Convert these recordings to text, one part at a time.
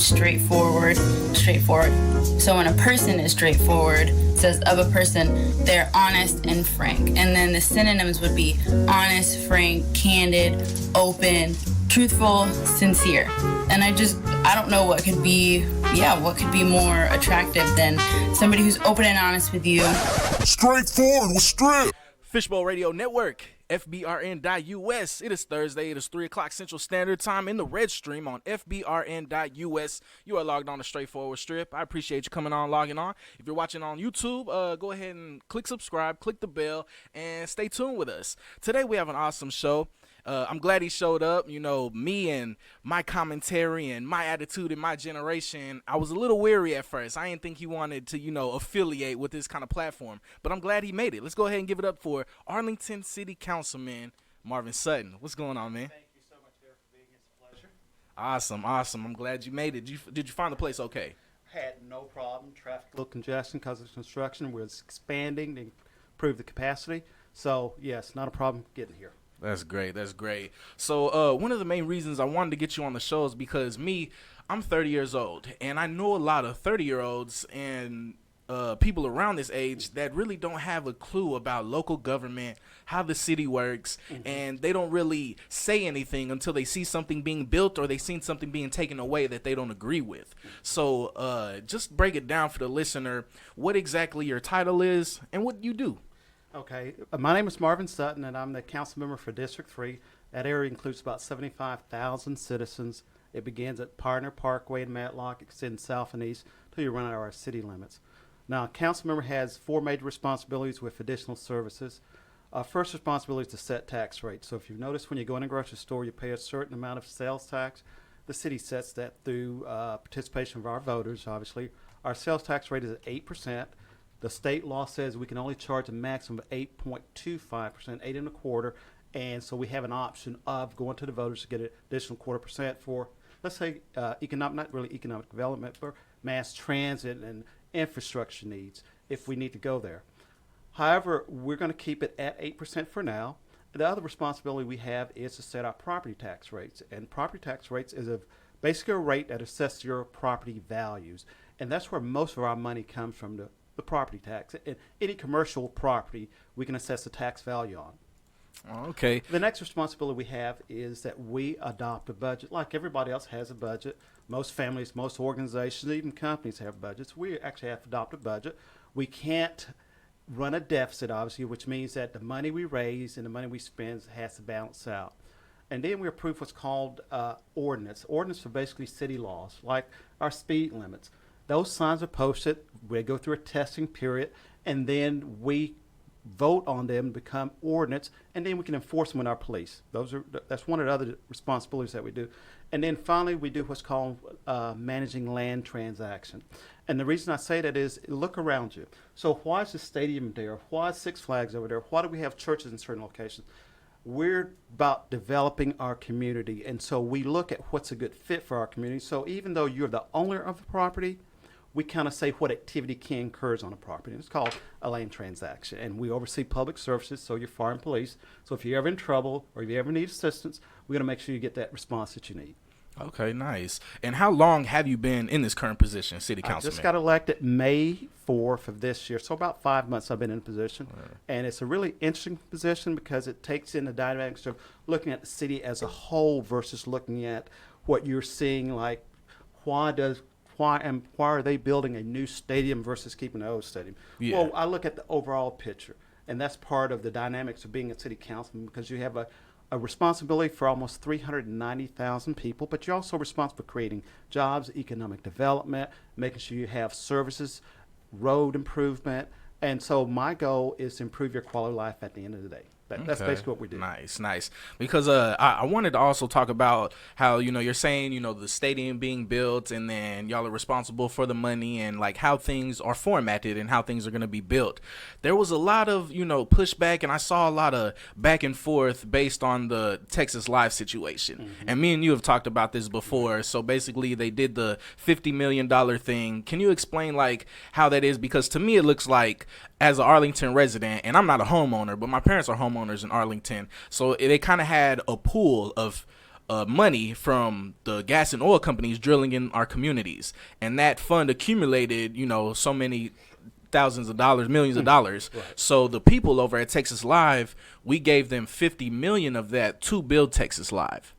straightforward. So when a person is straightforward, it says of a person, they're honest and frank. And then the synonyms would be honest, frank, candid, open, truthful, sincere. And I don't know what could be more attractive than somebody who's open and honest with you. Straightforward with Strip. Fishbowl Radio Network, FBRN.US. It is Thursday. It is 3 o'clock Central Standard Time in the red stream on FBRN.US. You are logged on to Straightforward Strip. I appreciate you coming on, logging on. If you're watching on YouTube, go ahead and click subscribe, click the bell, and stay tuned with us. Today we have an awesome show. I'm glad he showed up. You know, me and my commentary and my attitude in my generation, I was a little weary at first. I didn't think he wanted to, affiliate with this kind of platform. But I'm glad he made it. Let's go ahead and give it up for Arlington City Councilman Marvin Sutton. What's going on, man? Thank you so much, Derek, for being here. It's a pleasure. Awesome. I'm glad you made it. Did you find the place okay? Had no problem. Traffic, a little congestion because of construction. We're expanding to improve the capacity. So, yes, not a problem getting here. That's great. So one of the main reasons I wanted to get you on the show is because I'm 30 years old, and I know a lot of 30-year-olds and people around this age that really don't have a clue about local government, how the city works, and they don't really say anything until they see something being built or they seen something being taken away that they don't agree with. So just break it down for the listener, what exactly your title is and what you do. Okay. My name is Marvin Sutton, and I'm the council member for District 3. That area includes about 75,000 citizens. It begins at Pioneer Parkway in Matlock, extends south and east until you run out of our city limits. Now, a council member has 4 major responsibilities with additional services. First responsibility is to set tax rates. So if you notice when you go in a grocery store, you pay a certain amount of sales tax. The city sets that through participation of our voters, obviously. Our sales tax rate is at 8%. The state law says we can only charge a maximum of 8.25%, 8 1/4, and so we have an option of going to the voters to get an additional 1/4% for, let's say, not really economic development, but mass transit and infrastructure needs if we need to go there. However, we're going to keep it at 8% for now. The other responsibility we have is to set our property tax rates, and property tax rates is basically a rate that assesses your property values, and that's where most of our money comes from, the property tax. Any commercial property we can assess the tax value on. Okay. The next responsibility we have is that we adopt a budget like everybody else has a budget. Most families, most organizations, even companies have budgets. We actually have to adopt a budget. We can't run a deficit, obviously, which means that the money we raise and the money we spend has to balance out. And then we approve what's called ordinance. Ordinance are basically city laws, like our speed limits. Those signs are posted, we go through a testing period, and then we vote on them, become ordinance, and then we can enforce them with our police. That's one of the other responsibilities that we do. And then finally, we do what's called managing land transaction. And the reason I say that is, look around you. So why is the stadium there? Why is Six Flags over there? Why do we have churches in certain locations? We're about developing our community, and so we look at what's a good fit for our community. So even though you're the owner of the property, we kind of say what activity can occurs on a property. And it's called a land transaction. And we oversee public services, so you're fire and police. So if you're ever in trouble or if you ever need assistance, we're going to make sure you get that response that you need. Okay, nice. And how long have you been in this current position, city councilman? I just got elected May 4th of this year. So about 5 months I've been in position. Right. And it's a really interesting position because it takes in the dynamics of looking at the city as a whole versus looking at what you're seeing, like why are they building a new stadium versus keeping the old stadium? Yeah. Well, I look at the overall picture, and that's part of the dynamics of being a city councilman, because you have a responsibility for almost 390,000 people, but you're also responsible for creating jobs, economic development, making sure you have services, road improvement, and so my goal is to improve your quality of life at the end of the day. That's basically what we do. Nice. Because I wanted to also talk about how, you're saying, the stadium being built and then y'all are responsible for the money and like how things are formatted and how things are going to be built. There was a lot of, pushback, and I saw a lot of back and forth based on the Texas Live situation. Mm-hmm. And me and you have talked about this before. So basically they did the $50 million thing. Can you explain like how that is? Because to me, it looks like, as an Arlington resident, and I'm not a homeowner, but my parents are homeowners in Arlington, so they kind of had a pool of money from the gas and oil companies drilling in our communities, and that fund accumulated, so many thousands of dollars, millions of dollars. Right. So the people over at Texas Live, we gave them $50 million of that to build Texas Live.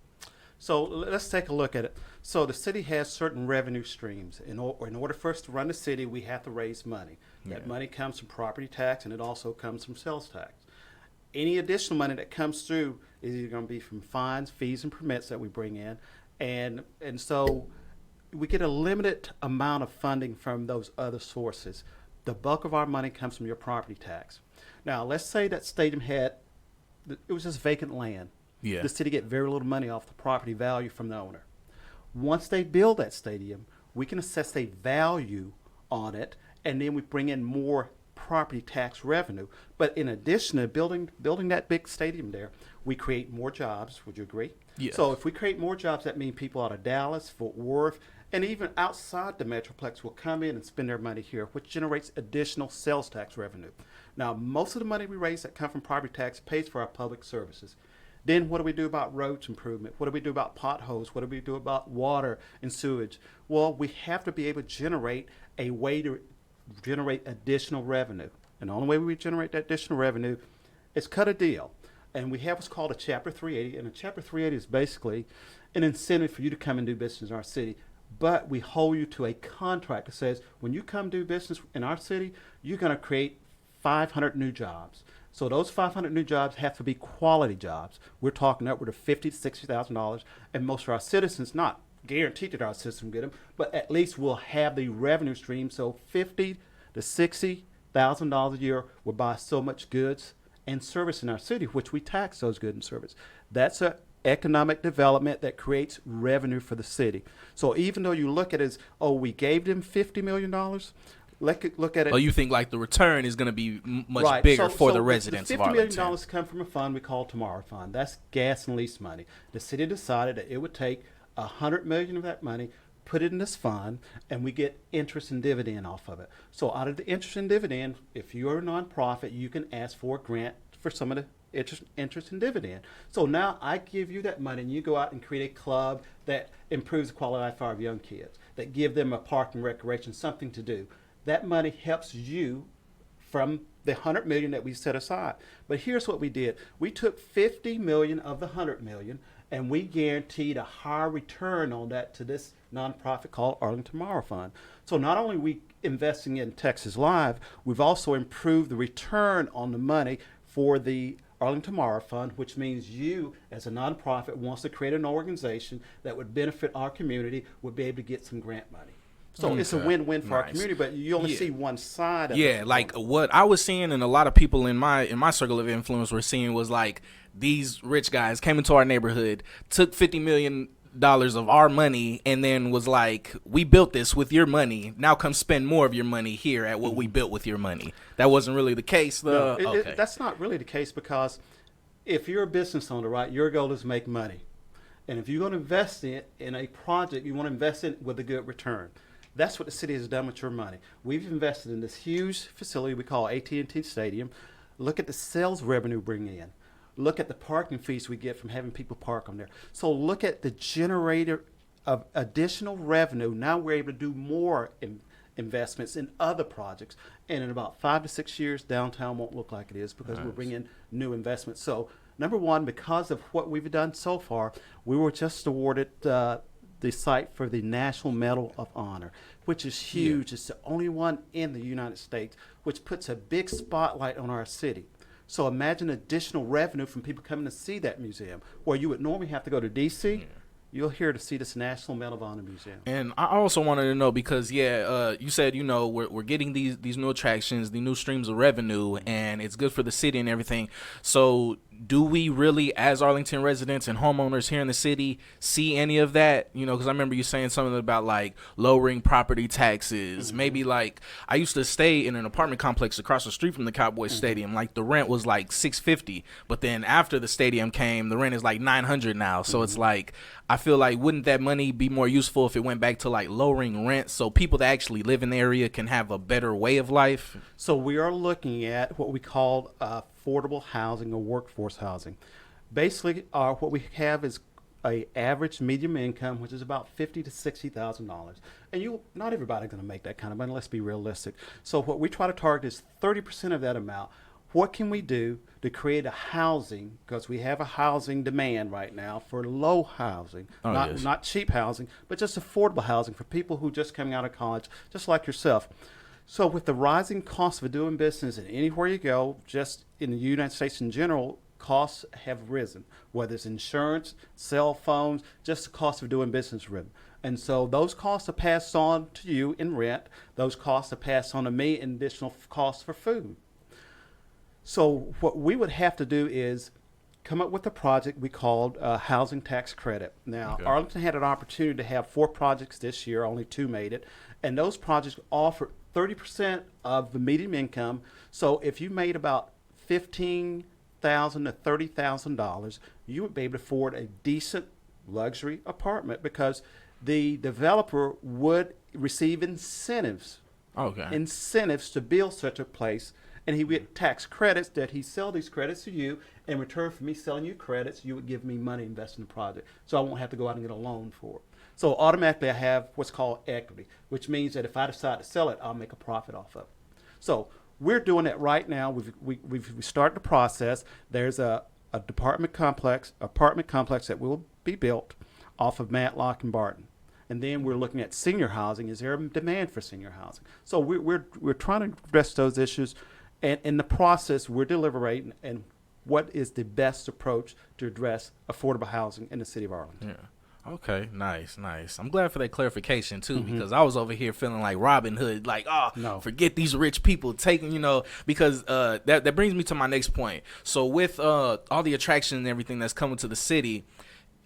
So let's take a look at it. So the city has certain revenue streams. In order for us to run the city, we have to raise money. That money comes from property tax, and it also comes from sales tax. Any additional money that comes through is either going to be from fines, fees, and permits that we bring in. And so we get a limited amount of funding from those other sources. The bulk of our money comes from your property tax. Now, let's say that stadium it was just vacant land. Yeah. The city get very little money off the property value from the owner. Once they build that stadium, we can assess a value on it, and then we bring in more property tax revenue. But in addition to building that big stadium there, we create more jobs. Would you agree? Yes. So if we create more jobs, that means people out of Dallas, Fort Worth, and even outside the Metroplex will come in and spend their money here, which generates additional sales tax revenue. Now, most of the money we raise that come from property tax pays for our public services. Then what do we do about roads improvement? What do we do about potholes? What do we do about water and sewage? Well, we have to be able to generate a way to generate additional revenue. And the only way we generate that additional revenue is cut a deal. And we have what's called a Chapter 380. And a Chapter 380 is basically an incentive for you to come and do business in our city. But we hold you to a contract that says when you come do business in our city, you're going to create 500 new jobs. So those 500 new jobs have to be quality jobs. We're talking upward of $50,000 to $60,000, and most of our citizens, not guaranteed that our system get them, but at least we'll have the revenue stream. So $50,000 to $60,000 a year will buy so much goods and service in our city, which we tax those goods and service. That's a economic development that creates revenue for the city. So even though you look at it as, we gave them $50 million, look at it. Oh, you think like the return is going to be much bigger for the residents of Arlington? $50 million come from a fund we call Tomorrow Fund. That's gas and lease money. The city decided that it would take $100 million of that money, put it in this fund, and we get interest and dividend off of it. So out of the interest and dividend, if you're a nonprofit, you can ask for a grant for some of the interest and dividend. So now I give you that money, and you go out and create a club that improves the quality of life for our young kids, that give them a park and recreation, something to do. That money helps you from the $100 million that we set aside. But here's what we did. We took $50 million of the $100 million, and we guaranteed a higher return on that to this nonprofit called Arlington Tomorrow Fund. So not only are we investing in Texas Live, we've also improved the return on the money for the Arlington Tomorrow Fund, which means you, as a nonprofit, wants to create an organization that would benefit our community, would be able to get some grant money. So it's a win-win for our community, but you only see one side of it. Yeah, like what I was seeing, and a lot of people in my circle of influence were seeing, was like these rich guys came into our neighborhood, took $50 million of our money, and then was like, we built this with your money, now come spend more of your money here at what we built with your money. That wasn't really the case, though. No, that's not really the case, because if you're a business owner, right, your goal is to make money. And if you're going to invest in a project, you want to invest in it with a good return. That's what the city has done with your money. We've invested in this huge facility we call AT&T Stadium. Look at the sales revenue bringing in. Look at the parking fees we get from having people park on there. So look at the generator of additional revenue. Now we're able to do more investments in other projects. And in about 5 to 6 years, downtown won't look like it is, because we're bringing new investments. So number one, because of what we've done so far, we were just awarded the site for the National Medal of Honor, which is huge. It's the only one in the United States, which puts a big spotlight on our city. So imagine additional revenue from people coming to see that museum, where you would normally have to go to D.C. You're here to see this National Medal of Honor Museum. And I also wanted to know, because you said we're getting these new attractions, the new streams of revenue, and it's good for the city and everything. So do we really, as Arlington residents and homeowners here in the city, see any of that? Because I remember you saying something about like lowering property taxes. Maybe like I used to stay in an apartment complex across the street from the Cowboys Stadium. Like the rent was like $650, but then after the stadium came, the rent is like $900 now. So it's like, I feel like, wouldn't that money be more useful if it went back to like lowering rent so people that actually live in the area can have a better way of life? So we are looking at what we call affordable housing or workforce housing. Basically, what we have is a average medium income, which is about $50,000 to $60,000. And not everybody's going to make that kind of money. Let's be realistic. So what we try to target is 30% of that amount. What can we do to create a housing, because we have a housing demand right now for low housing, not cheap housing, but just affordable housing for people who just coming out of college, just like yourself. So with the rising cost of doing business and anywhere you go, just in the United States in general, costs have risen, whether it's insurance, cell phones, just the cost of doing business risen. And so those costs are passed on to you in rent. Those costs are passed on to me in additional costs for food. So what we would have to do is come up with a project we called housing tax credit. Now, Arlington had an opportunity to have 4 projects this year, only 2 made it. And those projects offered 30% of the median income. So if you made about $15,000 to $30,000, you would be able to afford a decent luxury apartment because the developer would receive incentives to build such a place. And he would get tax credits that he sell these credits to you. In return for me selling you credits, you would give me money to invest in the project. So I won't have to go out and get a loan for it. So automatically I have what's called equity, which means that if I decide to sell it, I'll make a profit off of it. So we're doing that right now. We started the process. There's a apartment complex that will be built off of Matlock and Barton. And then we're looking at senior housing. Is there a demand for senior housing? So we're trying to address those issues. And in the process, we're deliberating and what is the best approach to address affordable housing in the city of Arlington. Yeah. Okay, nice. I'm glad for that clarification, too, because I was over here feeling like Robin Hood, like, forget these rich people taking, because that brings me to my next point. So with all the attraction and everything that's coming to the city,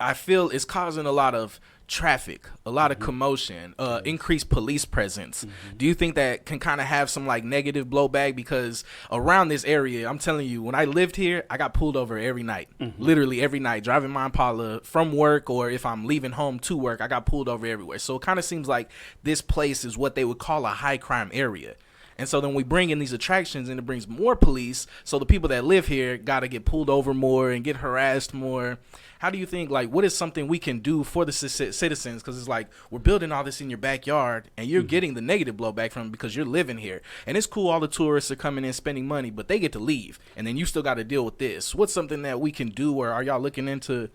I feel it's causing a lot of traffic, a lot of commotion, increased police presence. Do you think that can kind of have some like negative blowback? Because around this area, I'm telling you, when I lived here, I got pulled over every night, literally every night, driving my Impala from work, or if I'm leaving home to work, I got pulled over everywhere. So it kind of seems like this place is what they would call a high crime area. And so then we bring in these attractions and it brings more police. So the people that live here got to get pulled over more and get harassed more. How do you think, like, what is something we can do for the citizens? Because it's like we're building all this in your backyard and you're getting the negative blowback from it because you're living here. And it's cool, all the tourists are coming in spending money, but they get to leave. And then you still got to deal with this. What's something that we can do, or are y'all looking into?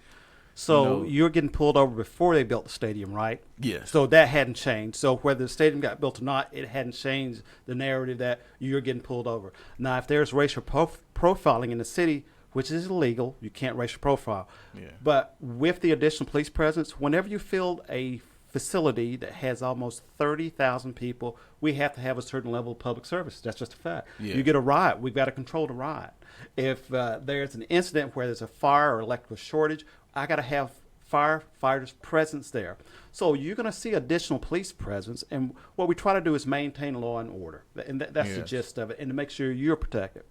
So you're getting pulled over before they built the stadium, right? Yes. So that hadn't changed. So whether the stadium got built or not, it hadn't changed the narrative that you're getting pulled over. Now, if there's racial profiling in the city, which is illegal, you can't racial profile. Yeah. But with the additional police presence, whenever you fill a facility that has almost 30,000 people, we have to have a certain level of public service. That's just a fact. Yeah. You get a riot, we've got to control the riot. If there's an incident where there's a fire or electrical shortage, I got to have firefighters' presence there. So you're going to see additional police presence, and what we try to do is maintain law and order, and that's the gist of it, and to make sure you're protected.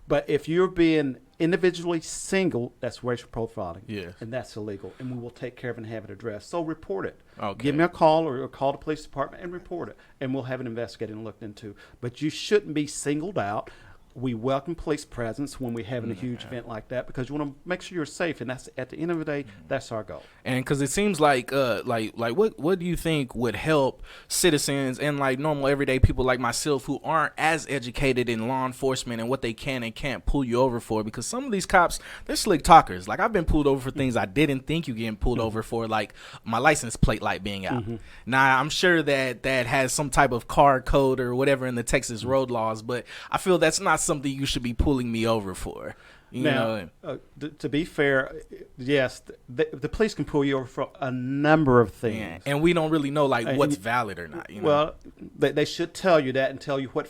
But if you're being individually single, that's racial profiling, and that's illegal, and we will take care of it and have it addressed. So report it. Okay. Give me a call or call the police department and report it, and we'll have it investigated and looked into. But you shouldn't be singled out. We welcome police presence when we're having a huge event like that because you want to make sure you're safe, and that's at the end of the day, that's our goal. And because it seems like what do you think would help citizens and like normal everyday people like myself who aren't as educated in law enforcement and what they can and can't pull you over for? Because some of these cops, they're slick talkers. Like I've been pulled over for things I didn't think you getting pulled over for, like my license plate light being out. Now I'm sure that has some type of car code or whatever in the Texas road laws, but I feel that's not something you should be pulling me over for. To be fair, yes, the police can pull you over for a number of things. Yeah, and we don't really know what's valid or not. Well, they should tell you that and tell you what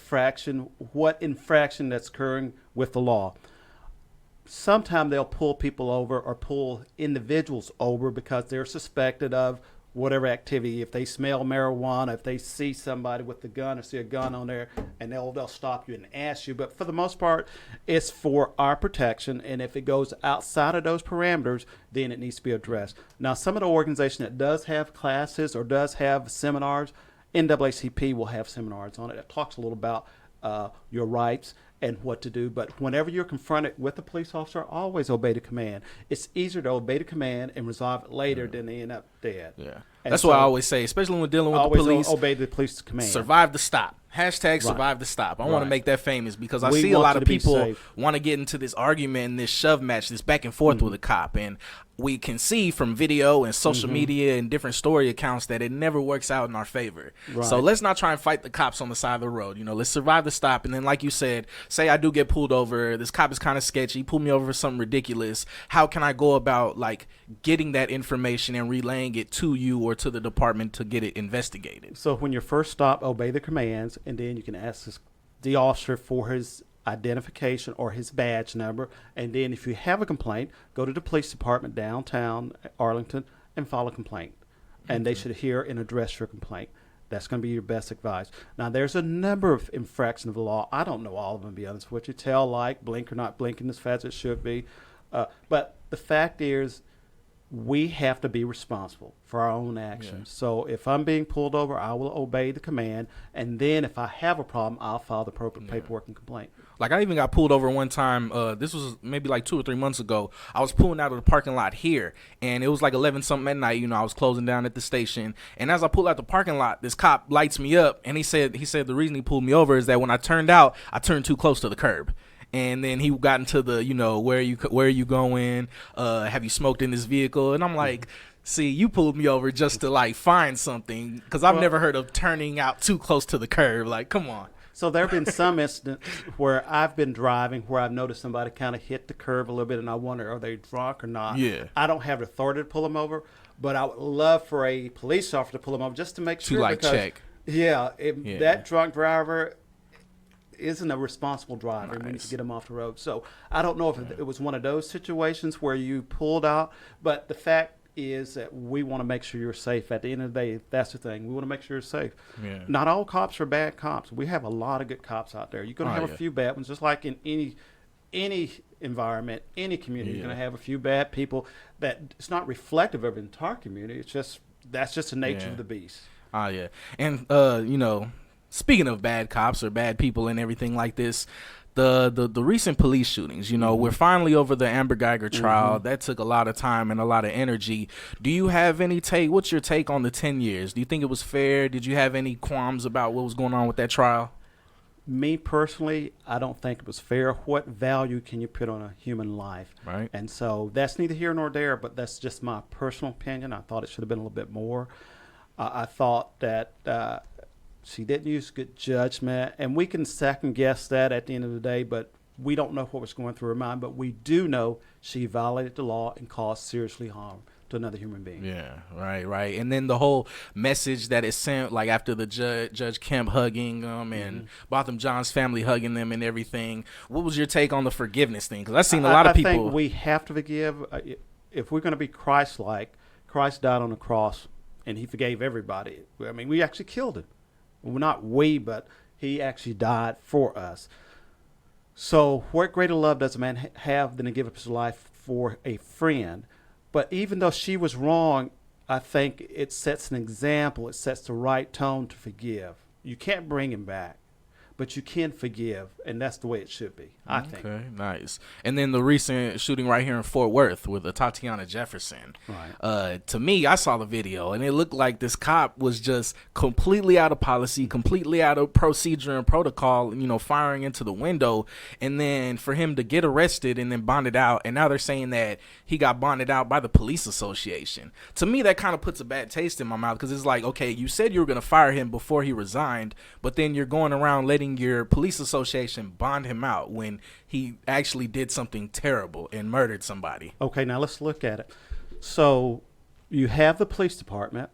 infraction that's occurring with the law. Sometimes they'll pull people over or pull individuals over because they're suspected of whatever activity. If they smell marijuana, if they see somebody with the gun or see a gun on there, and they'll stop you and ask you. But for the most part, it's for our protection, and if it goes outside of those parameters, then it needs to be addressed. Now, some of the organization that does have classes or does have seminars, NAACP will have seminars on it that talks a little about your rights and what to do. But whenever you're confronted with a police officer, always obey the command. It's easier to obey the command and resolve it later than to end up dead. Yeah. And That's so what I always say, especially when dealing with the always police. obey the police command. Survive the stop. Hashtag survive the stop. I want to Right. make that famous because I We see a want lot you of to be people safe. want to get into this argument and this shove match, this back and forth with a cop. And we can see from video and social media and different story accounts that it never works out in our favor. Right. So let's not try and fight the cops on the side of the road. You know, let's survive the stop. And then, like you said, say I do get pulled over. This cop is kind of sketchy. He pulled me over for something ridiculous. How can I go about like getting that information and relaying it to you or to the department to get it investigated? So when you're first stopped, obey the commands, and then you can ask the officer for his identification or his badge number. And then if you have a complaint, go to the police department downtown Arlington and file a complaint. And they should hear and address your complaint. That's going to be your best advice. Now, there's a number of infractions of the law. I don't know all of them, to be honest with you. Tail light, blink or not blinking as fast as it should be. But the fact is, we have to be responsible for our own actions. So if I'm being pulled over, I will obey the command. And then if I have a problem, I'll file the appropriate paperwork and complaint. Like, I even got pulled over one time. This was maybe like 2 or 3 months ago. I was pulling out of the parking lot here, and it was like 11 something at night. You know, I was closing down at the station. And as I pulled out the parking lot, this cop lights me up, and he said the reason he pulled me over is that when I turned out, I turned too close to the curb. And then he got into the, you know, where are you going? Have you smoked in this vehicle? And I'm like, see, you pulled me over just to like find something, because I've never heard of turning out too close to the curb. Like, come on. So there have been some incidents where I've been driving where I've noticed somebody kind of hit the curb a little bit, and I wonder, are they drunk or not? Yeah. I don't have the authority to pull them over, but I would love for a police officer to pull them over just to make sure. like, because, check. Yeah, Yeah. that drunk driver isn't a responsible driver. We need Nice. to get him off the road. So I don't know if it was one of those situations where you pulled out, but the fact is that we want to make sure you're safe. At the end of the day, that's the thing. We want to make sure you're safe. Yeah. Not all cops are bad cops. We have a lot of good cops out there. You're going to have a few bad ones, just like in any environment, any community. You're going to have a few bad people that it's not reflective of the entire community. It's just that's just the nature of the beast. Oh, yeah. And, you know, speaking of bad cops or bad people and everything like this, the recent police shootings, you know, we're finally over the Amber Geiger trial. That took a lot of time and a lot of energy. Do you have any take? What's your take on the 10 years? Do you think it was fair? Did you have any qualms about what was going on with that trial? Me personally, I don't think it was fair. What value can you put on a human life? Right. And so that's neither here nor there, but that's just my personal opinion. I thought it should have been a little bit more. I thought that she didn't use good judgment, and we can second guess that at the end of the day, but we don't know what was going through her mind. But we do know she violated the law and caused seriously harm to another human being. Yeah, right. And then the whole message that it sent, like after the Judge Kemp hugging them and Botham John's family hugging them and everything. What was your take on the forgiveness thing? Because I've seen a lot of people. I think we have to forgive. If we're going to be Christ-like, Christ died on the cross, and he forgave everybody. I mean, we actually killed him. Well, not we, but he actually died for us. So what greater love does a man have than to give up his life for a friend? But even though she was wrong, I think it sets an example. It sets the right tone to forgive. You can't bring him back, but you can forgive, and that's the way it should be, I think. Okay, nice. And then the recent shooting right here in Fort Worth with Tatiana Jefferson. Right. To me, I saw the video, and it looked like this cop was just completely out of policy, completely out of procedure and protocol, you know, firing into the window. And then for him to get arrested and then bonded out, and now they're saying that he got bonded out by the police association. To me, that kind of puts a bad taste in my mouth, because it's like, okay, you said you were going to fire him before he resigned, but then you're going around letting your police association bond him out when he actually did something terrible and murdered somebody. Okay, now let's look at it. So you have the police department,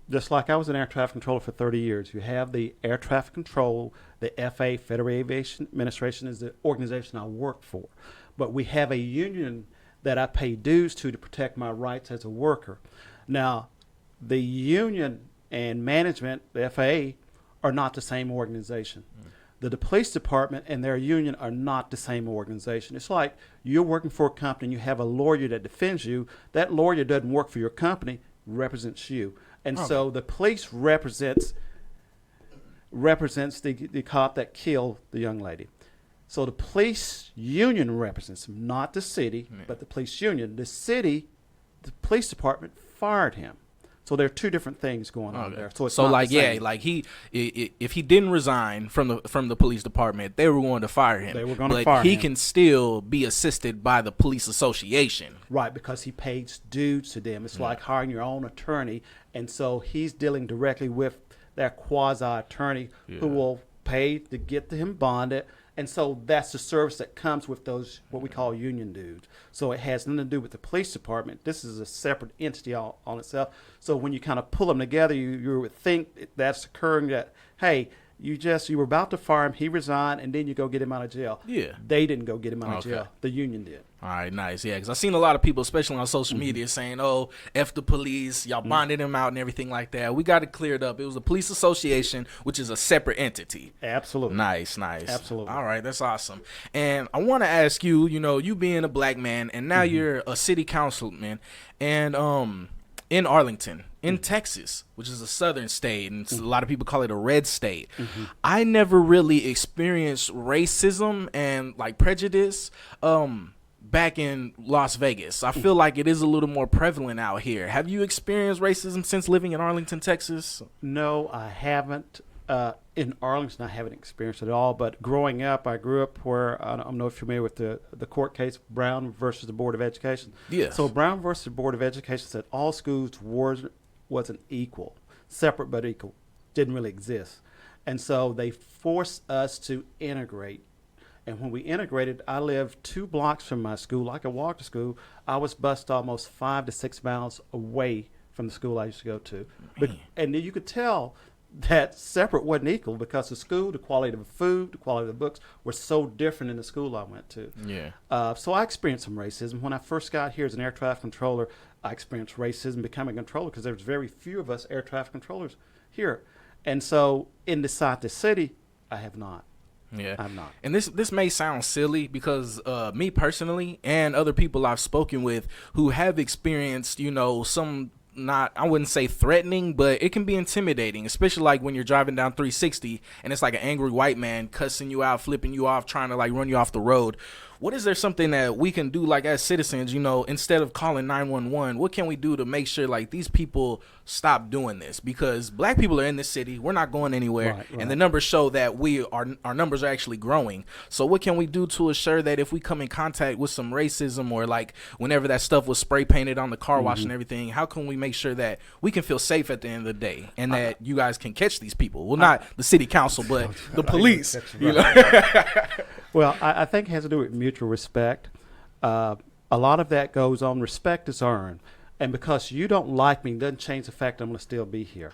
just like I was an air traffic controller for 30 years. You have the air traffic control, the FAA, Federal Aviation Administration, is the organization I work for. But we have a union that I pay dues to protect my rights as a worker. Now, the union and management, the FAA, are not the same organization. The police department and their union are not the same organization. It's like you're working for a company and you have a lawyer that defends you. That lawyer doesn't work for your company, represents you. And so the police represents represents the cop that killed the young lady. So the police union represents him, not the city, but the police union. The city, the police department fired him. So there are two different things going on there. So it's not like the same. like if he didn't resign from the police department, they were going to fire him. They were going to but fire he him. can still be assisted by the police association. Right, because he pays dues to them. It's like hiring your own attorney, and so he's dealing directly with that quasi attorney who will pay to get him bonded. And so that's the service that comes with those, what we call union dues. So it has nothing to do with the police department. This is a separate entity on itself. So when you kind of pull them together, you would think that's occurring that, hey, you were about to fire him, he resigned, and then you go get him out of jail. Yeah. They didn't go get him out of jail. The union did. All right, nice. Yeah, because I've seen a lot of people, especially on social media, saying, oh, F the police, y'all bonded him out and everything like that. We got it cleared up. It was the police association, which is a separate entity. Absolutely. Nice. Absolutely. All right, that's awesome. And I want to ask you, you being a black man, and now you're a city councilman, and in Arlington, in Texas, which is a southern state, and a lot of people call it a red state. I never really experienced racism and like prejudice back in Las Vegas. I feel like it is a little more prevalent out here. Have you experienced racism since living in Arlington, Texas? No, I haven't. In Arlington, I haven't experienced it at all. But growing up, I grew up where I don't know if you're familiar with the court case Brown versus the Board of Education. Yes. So Brown versus the Board of Education said all schools wasn't equal, separate but equal, didn't really exist, and so they forced us to integrate. And when we integrated, I lived 2 blocks from my school. I could walk to school. I was bused almost 5 to 6 miles away from the school I used to go to. And then you could tell that separate wasn't equal because the school, the quality of the food, the quality of the books were so different in the school I went to. Yeah. So I experienced some racism. When I first got here as an air traffic controller, I experienced racism becoming a controller because there was very few of us air traffic controllers here. And so inside the city, I have not. Yeah, I'm not. And this may sound silly because me personally and other people I've spoken with who have experienced, some not, I wouldn't say threatening, but it can be intimidating, especially like when you're driving down 360 and it's like an angry white man cussing you out, flipping you off, trying to like run you off the road. What is there something that we can do like as citizens, instead of calling 911, what can we do to make sure like these people stop doing this? Because black people are in this city. We're not going anywhere. Right. And the numbers show that our numbers are actually growing. So what can we do to assure that if we come in contact with some racism or like whenever that stuff was spray painted on the car wash and everything, how can we make sure that we can feel safe at the end of the day and that you guys can catch these people? Well, not the city council, but the police. Well, I think it has to do with mutual respect. A lot of that goes on. Respect is earned. And because you don't like me doesn't change the fact I'm going to still be here.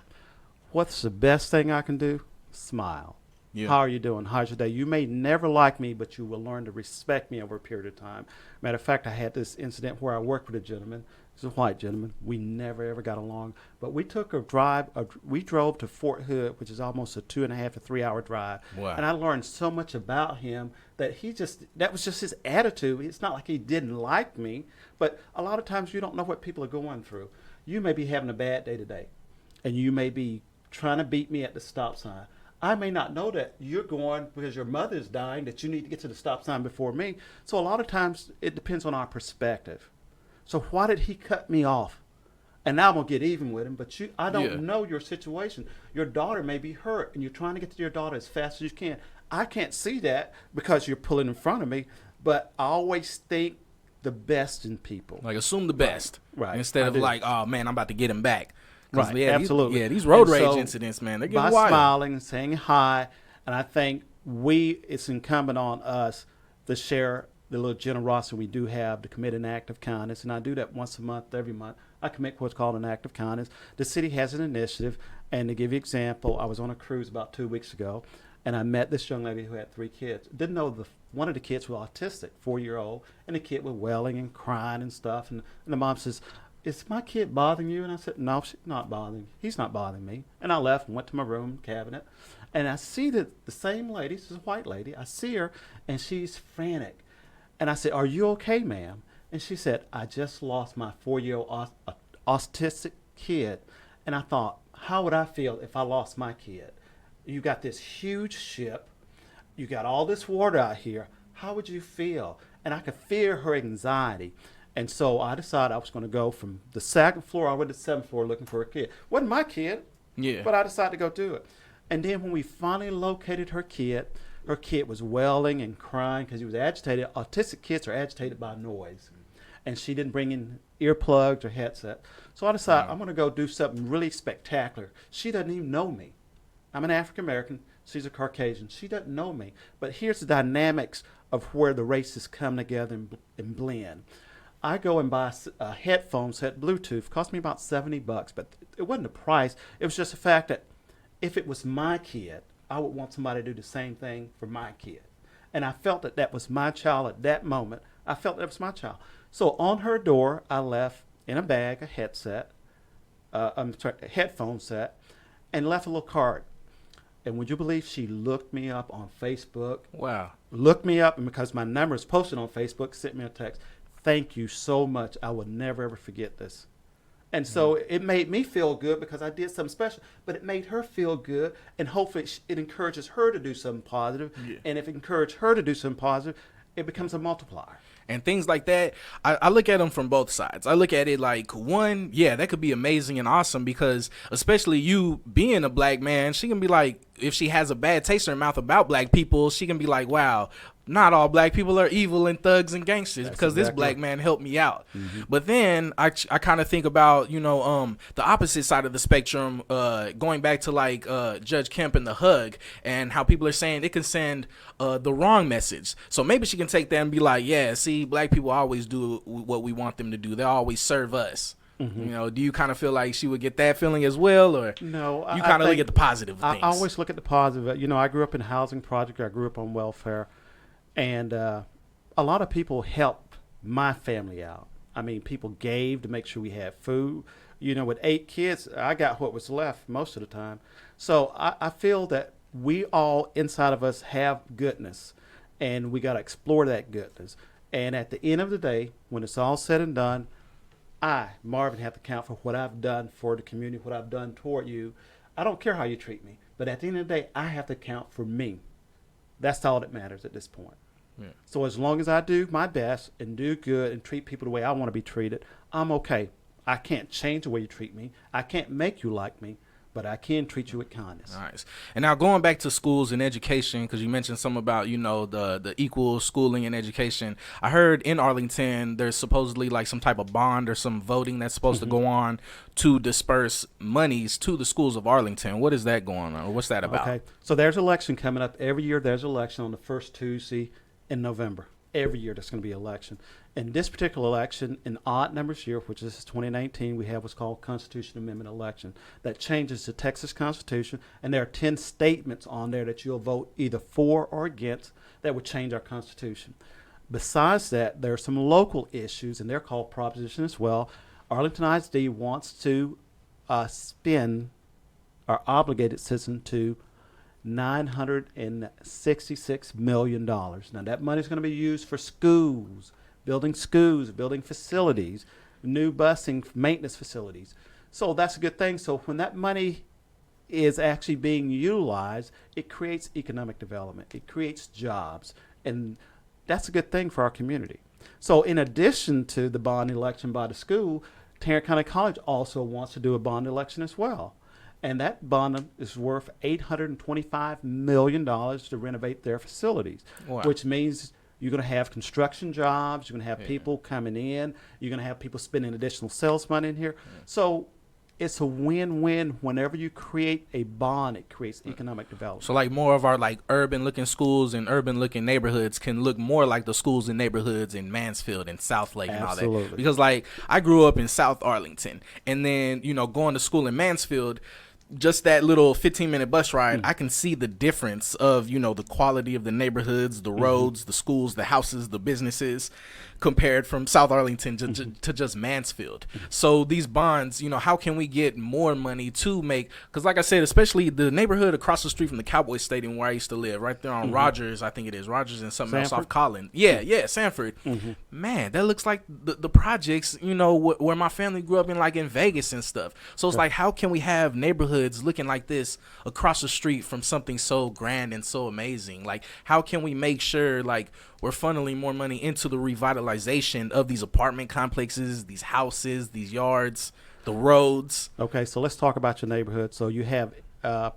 What's the best thing I can do? Smile. Yeah. How are you doing? How's your day? You may never like me, but you will learn to respect me over a period of time. Matter of fact, I had this incident where I worked with a gentleman. He's a white gentleman. We never, ever got along. But we took we drove to Fort Hood, which is almost a 2.5 to 3 hour drive. Wow. And I learned so much about him that that was just his attitude. It's not like he didn't like me, but a lot of times you don't know what people are going through. You may be having a bad day today, and you may be trying to beat me at the stop sign. I may not know that you're going because your mother's dying, that you need to get to the stop sign before me. So a lot of times it depends on our perspective. So why did he cut me off? And now I'm going to get even with him, but I don't know your situation. Your daughter may be hurt, and you're trying to get to your daughter as fast as you can. I can't see that because you're pulling in front of me, but I always think the best in people. Like assume the best. Right. Instead of like, oh, man, I'm about to get him back. Right, absolutely. These road rage incidents, man, they're getting wild. By smiling and saying hi, and I think it's incumbent on us to share the little generosity we do have to commit an act of kindness, and I do that once a month, every month. I commit what's called an act of kindness. The city has an initiative, and to give you an example, I was on a cruise about 2 weeks ago, and I met this young lady who had 3 kids. Didn't know one of the kids was autistic, 4-year-old, and the kid was wailing and crying and stuff, and the mom says, "Is my kid bothering you?" And I said, "No, she's not bothering. He's not bothering me." And I left and went to my room cabinet, and I see the same lady. This is a white lady. I see her, and she's frantic. And I said, "Are you okay, ma'am?" And she said, "I just lost my 4-year-old autistic kid." And I thought, how would I feel if I lost my kid? You got this huge ship. You got all this water out here. How would you feel? And I could feel her anxiety. And so I decided I was going to go from the second floor all the way to the seventh floor looking for a kid. Wasn't my kid. Yeah. But I decided to go do it. And then when we finally located her kid was wailing and crying because he was agitated. Autistic kids are agitated by noise. And she didn't bring in earplugs or headset. So I decided I'm going to go do something really spectacular. She doesn't even know me. I'm an African American. She's a Caucasian. She doesn't know me. But here's the dynamics of where the races come together and blend. I go and buy a headphone set, Bluetooth. Cost me about $70, but it wasn't the price. It was just the fact that if it was my kid, I would want somebody to do the same thing for my kid. And I felt that that was my child at that moment. I felt that was my child. So on her door, I left in a bag a headphone set, and left a little card. And would you believe she looked me up on Facebook? Wow. Looked me up, and because my number is posted on Facebook, sent me a text. Thank you so much. I will never, ever forget this. And so it made me feel good because I did something special, but it made her feel good, and hopefully it encourages her to do something positive. Yeah. And if it encourages her to do something positive, it becomes a multiplier. And things like that, I look at them from both sides. I look at it like, one, yeah, that could be amazing and awesome because especially you being a black man, she can be like, if she has a bad taste in her mouth about black people, she can be like, wow, not all black people are evil and thugs and gangsters because this black man helped me out. Mm-hmm. But then I kind of think about, the opposite side of the spectrum, going back to like Judge Kemp and the hug and how people are saying it can send the wrong message. So maybe she can take that and be like, yeah, see, black people always do what we want them to do. They always serve us. Mm-hmm. Do you kind of feel like she would get that feeling as well, or no? You kind of look at the positive things. I always look at the positive. I grew up in a housing project. I grew up on welfare, and a lot of people helped my family out. I mean, people gave to make sure we had food. With 8 kids, I got what was left most of the time. So I feel that we all inside of us have goodness, and we got to explore that goodness. And at the end of the day, when it's all said and done, I, Marvin, have to count for what I've done for the community, what I've done toward you. I don't care how you treat me, but at the end of the day, I have to count for me. That's all that matters at this point. Yeah. So as long as I do my best and do good and treat people the way I want to be treated, I'm okay. I can't change the way you treat me. I can't make you like me, but I can treat you with kindness. Nice. And now going back to schools and education, because you mentioned something about, the equal schooling and education. I heard in Arlington, there's supposedly like some type of bond or some voting that's supposed to go on to disperse monies to the schools of Arlington. What is that going on? Or what's that about? Okay. So there's an election coming up. Every year there's an election on the first Tuesday in November. Every year there's going to be an election. In this particular election, in odd numbers year, which is 2019, we have what's called Constitution Amendment election that changes the Texas Constitution, and there are 10 statements on there that you'll vote either for or against that would change our Constitution. Besides that, there are some local issues, and they're called proposition as well. Arlington ISD wants to spend our obligated citizen to $966 million. Now, that money is going to be used for schools, building facilities, new busing, maintenance facilities. So that's a good thing. So when that money is actually being utilized, it creates economic development. It creates jobs. And that's a good thing for our community. So in addition to the bond election by the school, Tarrant County College also wants to do a bond election as well. And that bond is worth $825 million to renovate their facilities, wow. Which means you're going to have construction jobs. You're going to have people coming in. You're going to have people spending additional sales money in here. Yeah. So it's a win-win. Whenever you create a bond, it creates economic development. So like more of our like urban-looking schools and urban-looking neighborhoods can look more like the schools and neighborhoods in Mansfield and Southlake and all that. Because like I grew up in South Arlington, and then going to school in Mansfield, just that little 15-minute bus ride, I can see the difference of, the quality of the neighborhoods, the roads, the schools, the houses, the businesses, compared from South Arlington to just Mansfield. So these bonds, how can we get more money to make, because like I said, especially the neighborhood across the street from the Cowboys Stadium where I used to live, right there on Rogers, I think it is, Rogers and something else off Collins. Yeah, Sanford. Man, that looks like the projects, where my family grew up in, like in Vegas and stuff. So it's like, how can we have neighborhoods neighborhoods looking like this across the street from something so grand and so amazing? Like, how can we make sure like we're funneling more money into the revitalization of these apartment complexes, these houses, these yards, the roads? Okay, so let's talk about your neighborhood. So you have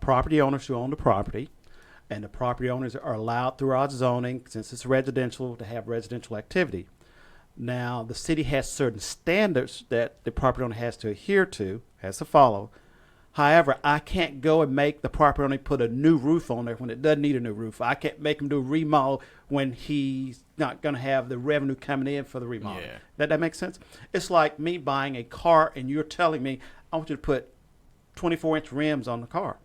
property owners who own the property, and the property owners are allowed through our zoning, since it's residential, to have residential activity. Now, the city has certain standards that the property owner has to adhere to, has to follow. However, I can't go and make the property owner put a new roof on there when it doesn't need a new roof. I can't make him do a remodel when he's not going to have the revenue coming in for the remodel. Yeah. That makes sense? It's like me buying a car and you're telling me, I want you to put 24-inch rims on the car.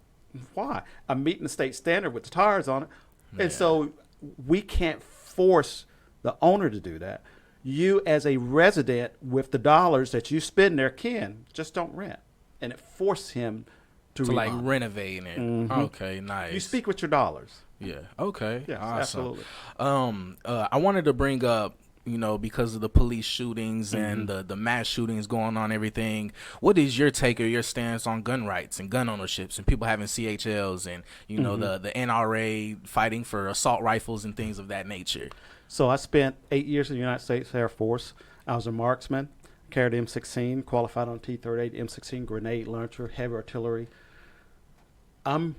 Why? I'm meeting the state standard with the tires on it. Yeah. And so we can't force the owner to do that. You as a resident with the dollars that you spend there can, just don't rent. And it forces him to like remodel. renovating it. Mhm. Okay, nice. You speak with your dollars. Yeah. Okay. Yes, Awesome. absolutely. I wanted to bring up, you know, because of the police shootings and the mass shootings going on, everything. What is your take or your stance on gun rights and gun ownerships and people having CHLs and, you know, the NRA fighting for assault rifles and things of that nature? So I spent 8 years in the United States Air Force. I was a marksman, carried M16, qualified on T-38, M16 grenade launcher, heavy artillery. I'm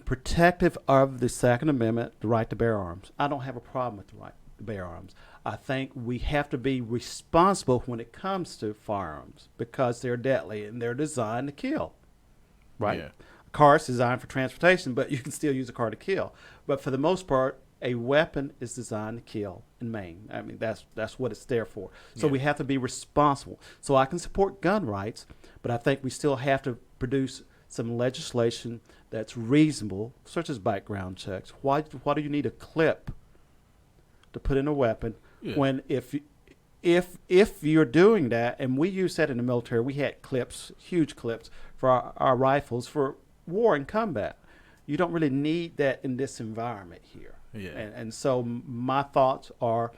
protective of the Second Amendment, the right to bear arms. I don't have a problem with the right to bear arms. I think we have to be responsible when it comes to firearms because they're deadly and they're designed to kill, right? Yeah. A car is designed for transportation, but you can still use a car to kill. But for the most part, a weapon is designed to kill and maim. I mean, that's what it's there for. So Yeah. we have to be responsible. So I can support gun rights, but I think we still have to produce some legislation that's reasonable, such as background checks. Why do you need a clip to put in a weapon when if you're doing that, and we use that in the military, we had clips, huge clips for our rifles for war and combat. You don't really need that in this environment here. Yeah. And so my thoughts are,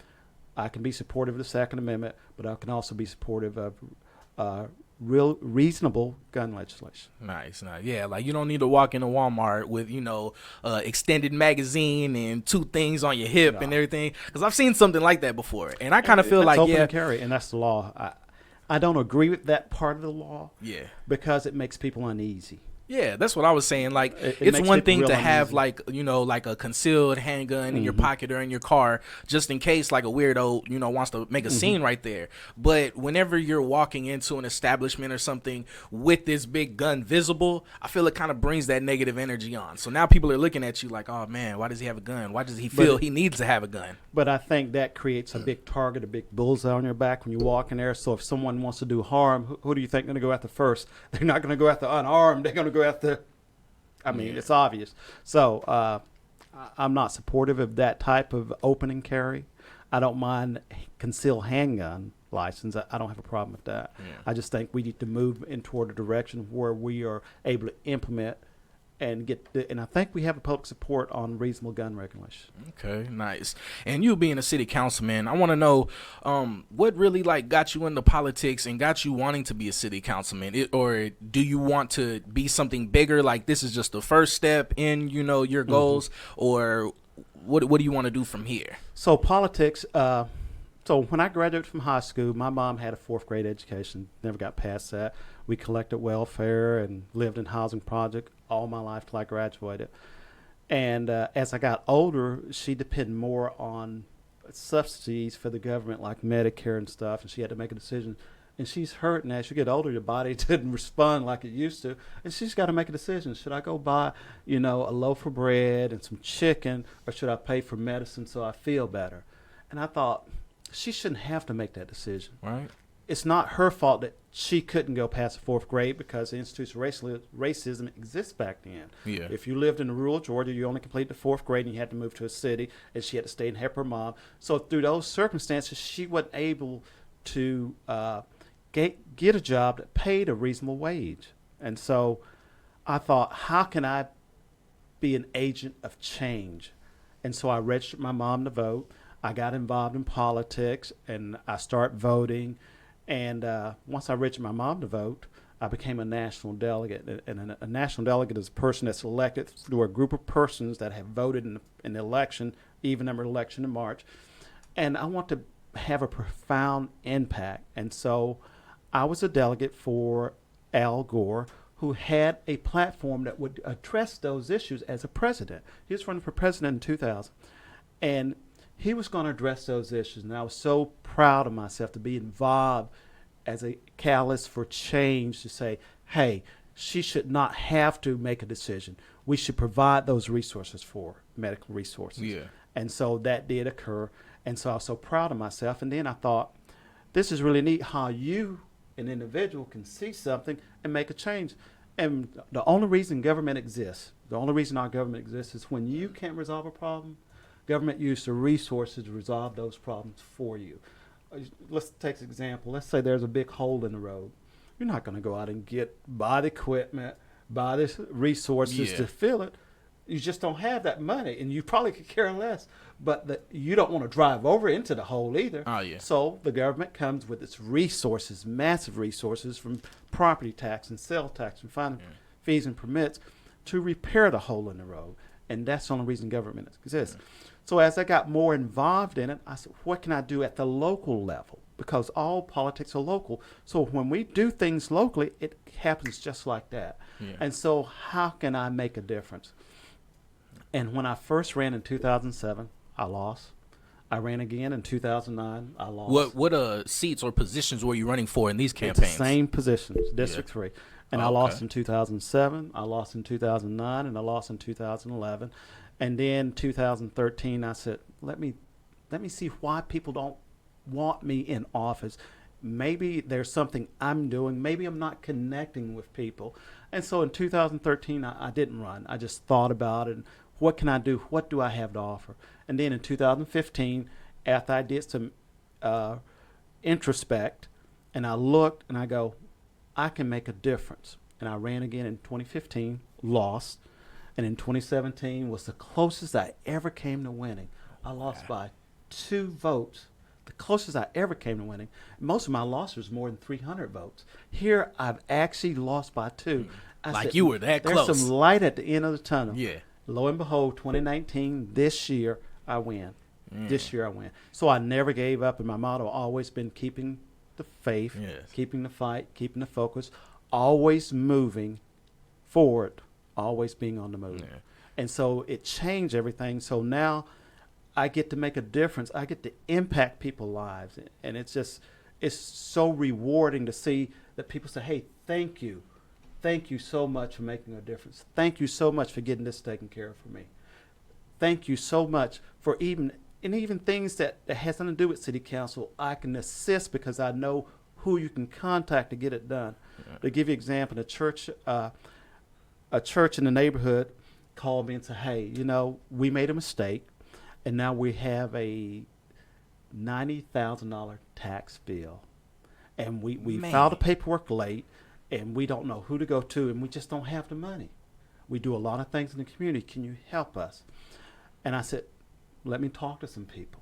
I can be supportive of the Second Amendment, but I can also be supportive of reasonable gun legislation. Nice. Yeah, like you don't need to walk into Walmart with, you know, extended magazine and two things on your hip and everything. Because I've seen something like that before. And I kind of feel like, open carry, and that's the law. I don't agree with that part of the law. Yeah. Because it makes people uneasy. Yeah, that's what I was saying. Like, It it's makes one people thing real to have, uneasy. like, you know, like a concealed handgun in your pocket or in your car, just in case, like, a weirdo, you know, wants to make a scene right there. But whenever you're walking into an establishment or something with this big gun visible, I feel it kind of brings that negative energy on. So now people are looking at you like, oh, man, why does he have a gun? Why does he feel he needs to have a gun? But I think that creates a big target, a big bullseye on your back when you walk in there. So if someone wants to do harm, who do you think is going to go after first? They're not going to go after unarmed. They're going to go after... I mean, it's obvious. So I'm not supportive of that type of open and carry. I don't mind concealed handgun license. I don't have a problem with that. Yeah. I just think we need to move in toward a direction where we are able to implement and and I think we have a public support on reasonable gun regulation. Okay, nice. And you being a city councilman, I want to know what really like got you into politics and got you wanting to be a city councilman, or do you want to be something bigger? Like this is just the first step in, you know, your goals, or what do you want to do from here? So politics. So when I graduated from high school, my mom had a 4th grade education. Never got past that. We collected welfare and lived in housing project all my life till I graduated. And as I got older, she depended more on subsidies for the government, like Medicare and stuff, and she had to make a decision. And she's hurting as you get older. Your body didn't respond like it used to, and she's got to make a decision. Should I go buy, you know, a loaf of bread and some chicken, or should I pay for medicine so I feel better? And I thought, she shouldn't have to make that decision. Right. It's not her fault that she couldn't go past the 4th grade because the institutional racism exists back then. Yeah. If you lived in rural Georgia, you only completed the 4th grade and you had to move to a city, and she had to stay and help her mom. So through those circumstances, she wasn't able to get a job that paid a reasonable wage. And so I thought, how can I be an agent of change? And so I registered my mom to vote. I got involved in politics, and I started voting. And once I registered my mom to vote, I became a national delegate. And a national delegate is a person that's elected through a group of persons that have voted in an election, even number election in March. And I want to have a profound impact. And so I was a delegate for Al Gore, who had a platform that would address those issues as a president. He was running for president in 2000. And he was going to address those issues. And I was so proud of myself to be involved as a catalyst for change, to say, hey, she should not have to make a decision. We should provide those resources for medical resources. Yeah. And so that did occur. And so I was so proud of myself. And then I thought, this is really neat how you, an individual, can see something and make a change. And the only reason government exists, the only reason our government exists, is when you can't resolve a problem, government uses the resources to resolve those problems for you. Let's take an example. Let's say there's a big hole in the road. You're not going to go out and buy the equipment, buy the resources to fill it. You just don't have that money, and you probably could care less. But you don't want to drive over into the hole either. Oh, yeah. So the government comes with its resources, massive resources, from property tax and sales tax and finding fees and permits to repair the hole in the road. And that's the only reason government exists. Yeah. So as I got more involved in it, I said, what can I do at the local level? Because all politics are local. So when we do things locally, it happens just like that. Yeah. And so how can I make a difference? And when I first ran in 2007, I lost. I ran again in 2009. I lost. What seats or positions were you running for in these campaigns? It's the same positions, District 3. And I lost in 2007, I lost in 2009, and I lost in 2011. And then 2013, I said, let me see why people don't want me in office. Maybe there's something I'm doing. Maybe I'm not connecting with people. And so in 2013, I didn't run. I just thought about it. What can I do? What do I have to offer? And then in 2015, after I did some introspect, and I looked and I go, I can make a difference. And I ran again in 2015, lost. And in 2017 was the closest I ever came to winning. I lost by 2 votes, the closest I ever came to winning. Most of my losses was more than 300 votes. Here, I've actually lost by 2. I said, you were that there's close. There's some light at the end of the tunnel. Yeah. Lo and behold, 2019, this year, I win. This year I win. So I never gave up, and my motto always been keeping the faith, keeping the fight, keeping the focus, always moving forward, always being on the move. Yeah. And so it changed everything. So now I get to make a difference. I get to impact people's lives. And it's so rewarding to see that people say, hey, thank you. Thank you so much for making a difference. Thank you so much for getting this taken care of for me. Thank you so much for even things that has nothing to do with city council, I can assist because I know who you can contact to get it done. Yeah. To give you an example, a church in the neighborhood called me and said, hey, we made a mistake, and now we have a $90,000 tax bill. And we filed the paperwork late, and we don't know who to go to, and we just don't have the money. We do a lot of things in the community. Can you help us? And I said, let me talk to some people.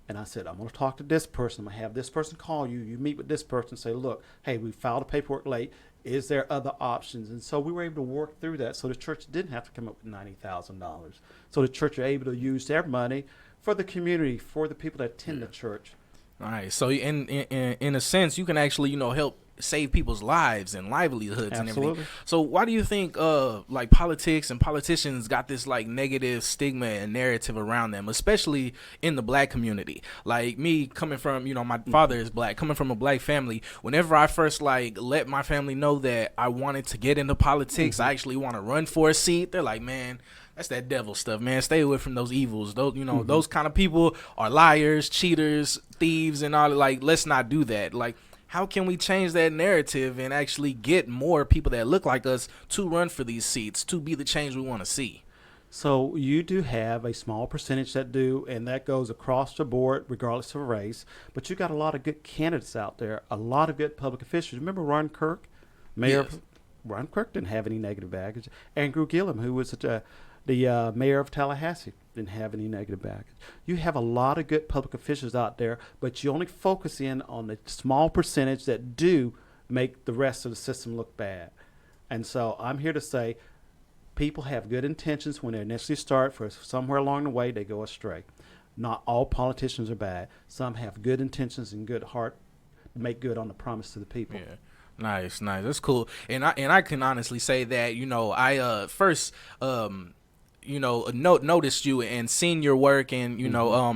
And I said, I'm going to talk to this person. I'm going to have this person call you. You meet with this person and say, look, hey, we filed the paperwork late. Is there other options? And so we were able to work through that. So the church didn't have to come up with $90,000. So the church were able to use their money for the community, for the people that attend the church. All right. So in a sense, you can actually, help save people's lives and livelihoods. Absolutely. And everything. So why do you think like politics and politicians got this like negative stigma and narrative around them, especially in the black community? Like me coming from, my father is black, coming from a black family. Whenever I first like let my family know that I wanted to get into politics, I actually want to run for a seat, they're like, man, that's that devil stuff, man. Stay away from those evils. Those, those kind of people are liars, cheaters, thieves, and all. Like, let's not do that. Like, how can we change that narrative and actually get more people that look like us to run for these seats, to be the change we want to see? So you do have a small percentage that do, and that goes across the board regardless of race. But you got a lot of good candidates out there, a lot of good public officials. Remember Ron Kirk? Ron Kirk didn't have any negative baggage. Andrew Gillum, who was the mayor of Tallahassee, didn't have any negative baggage. You have a lot of good public officials out there, but you only focus in on the small percentage that do make the rest of the system look bad. And so I'm here to say people have good intentions when they initially start. For somewhere along the way, they go astray. Not all politicians are bad. Some have good intentions and good heart to make good on the promise to the people. Yeah. Nice. That's cool. And I can honestly say that, I first noticed you and seen your work and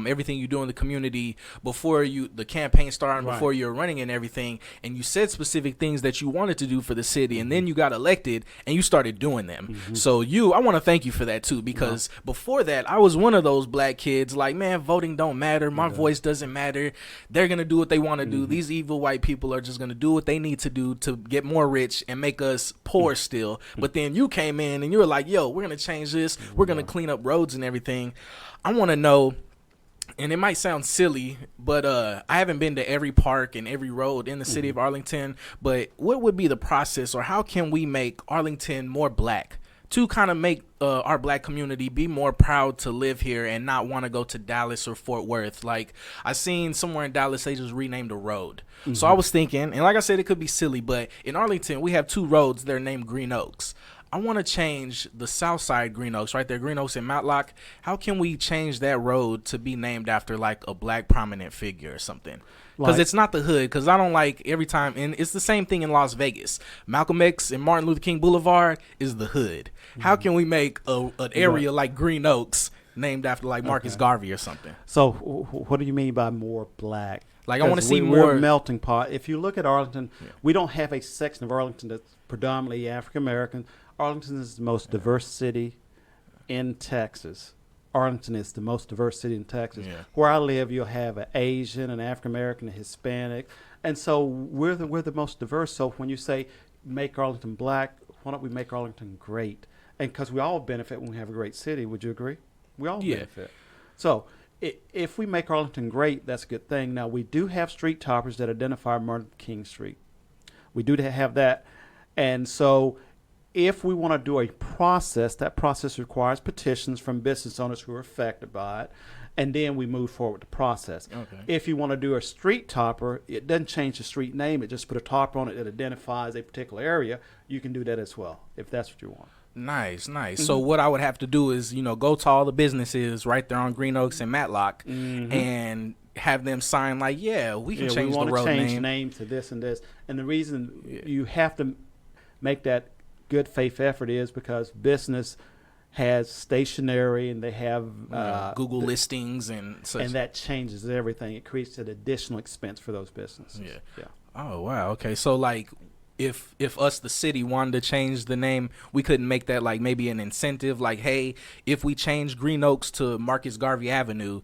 everything you do in the community before the campaign started, Right. before you were running and everything, and you said specific things that you wanted to do for the city, and then you got elected and you started doing them. So I want to thank you for that too, because before that I was one of those black kids like, man, voting don't matter, my voice doesn't matter, they're gonna do what they want to do, these evil white people are just gonna do what they need to do to get more rich and make us poor still. But then you came in and you were like, yo, we're gonna change this, we're gonna clean up roads and everything. I want to know, and it might sound silly, but I haven't been to every park and every road in the city of Arlington, but what would be the process, or how can we make Arlington more black to kind of make our black community be more proud to live here and not want to go to Dallas or Fort Worth? Like, I seen somewhere in Dallas they just renamed a road. So I was thinking, and like I said, it could be silly, but in Arlington we have 2 roads that are named Green Oaks. I want to change the South Side Green Oaks, right there, Green Oaks and Matlock. How can we change that road to be named after like a black prominent figure or something? Because it's not the hood. Because I don't like every time, and it's the same thing in Las Vegas. Malcolm X and Martin Luther King Boulevard is the hood. How can we make an area like Green Oaks named after like Marcus Garvey or something? So what do you mean by more black? Like, I want to see we're more a melting pot. If you look at Arlington, we don't have a section of Arlington that's predominantly African American. Arlington is the most diverse city in Texas. Arlington is the most diverse city in Texas. Yeah. Where I live, you'll have an Asian, an African American, a Hispanic, and so we're the most diverse. So when you say make Arlington black, why don't we make Arlington great? And because we all benefit when we have a great city, would you agree? We all benefit. So if we make Arlington great, that's a good thing. Now we do have street toppers that identify Martin Luther King Street. We do have that, and so if we want to do a process, that process requires petitions from business owners who are affected by it, and then we move forward the process. Okay. If you want to do a street topper, it doesn't change the street name. It just put a topper on it that identifies a particular area. You can do that as well, if that's what you want. Nice. So what I would have to do is, go to all the businesses right there on Green Oaks and Matlock and have them sign like, we can change the road name. We want to change name to this and this. And the reason you have to make that good faith effort is because business has stationery and they have Google listings and such. And that changes everything. It creates an additional expense for those businesses. Yeah. Oh, wow. Okay. So like if us, the city, wanted to change the name, we couldn't make that like maybe an incentive, like, hey, if we change Green Oaks to Marcus Garvey Avenue,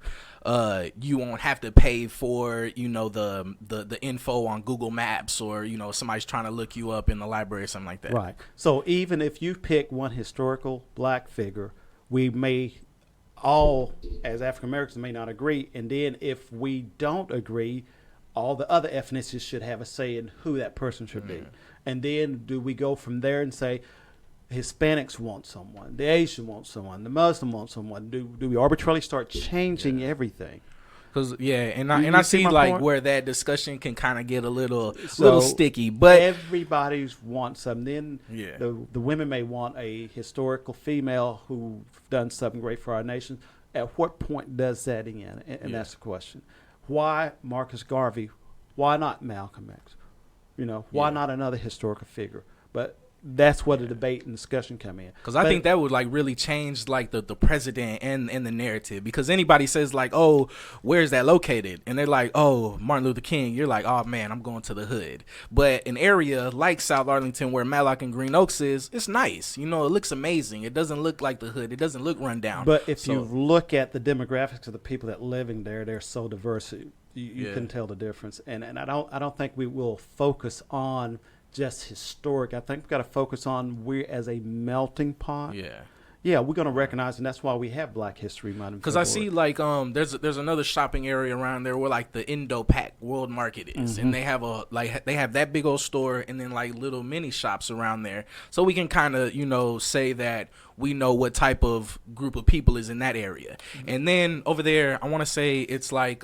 you won't have to pay for, the info on Google Maps, or, somebody's trying to look you up in the library or something like that. Right. So even if you pick one historical black figure, we may all, as African Americans, may not agree. And then if we don't agree, all the other ethnicities should have a say in who that person should be. And then do we go from there and say, Hispanics want someone, the Asian want someone, the Muslim want someone? Do we arbitrarily start changing everything? Because I see like point? Where that discussion can kind of get a little sticky, but everybody wants something. Then the women may want a historical female who's done something great for our nation. At what point does that end? And that's the question. Why Marcus Garvey? Why not Malcolm X? Why not another historical figure? But that's where the debate and discussion come in. Because I think that would like really change like the president and the narrative. Because anybody says like, oh, where's that located? And they're like, oh, Martin Luther King. You're like, oh man, I'm going to the hood. But an area like South Arlington where Matlock and Green Oaks is, it's nice. It looks amazing. It doesn't look like the hood. It doesn't look run down. But if you look at the demographics of the people that living there, they're so diverse. You can tell the difference. And I don't think we will focus on just historic. I think we've got to focus on we as a melting pot. Yeah, we're going to recognize, and that's why we have Black History Month. Because I see like there's another shopping area around there where like the Indo-Pac World Market is, and they have that big old store, and then like little mini shops around there, so we can kind of say that we know what type of group of people is in that area. And then over there, I want to say it's like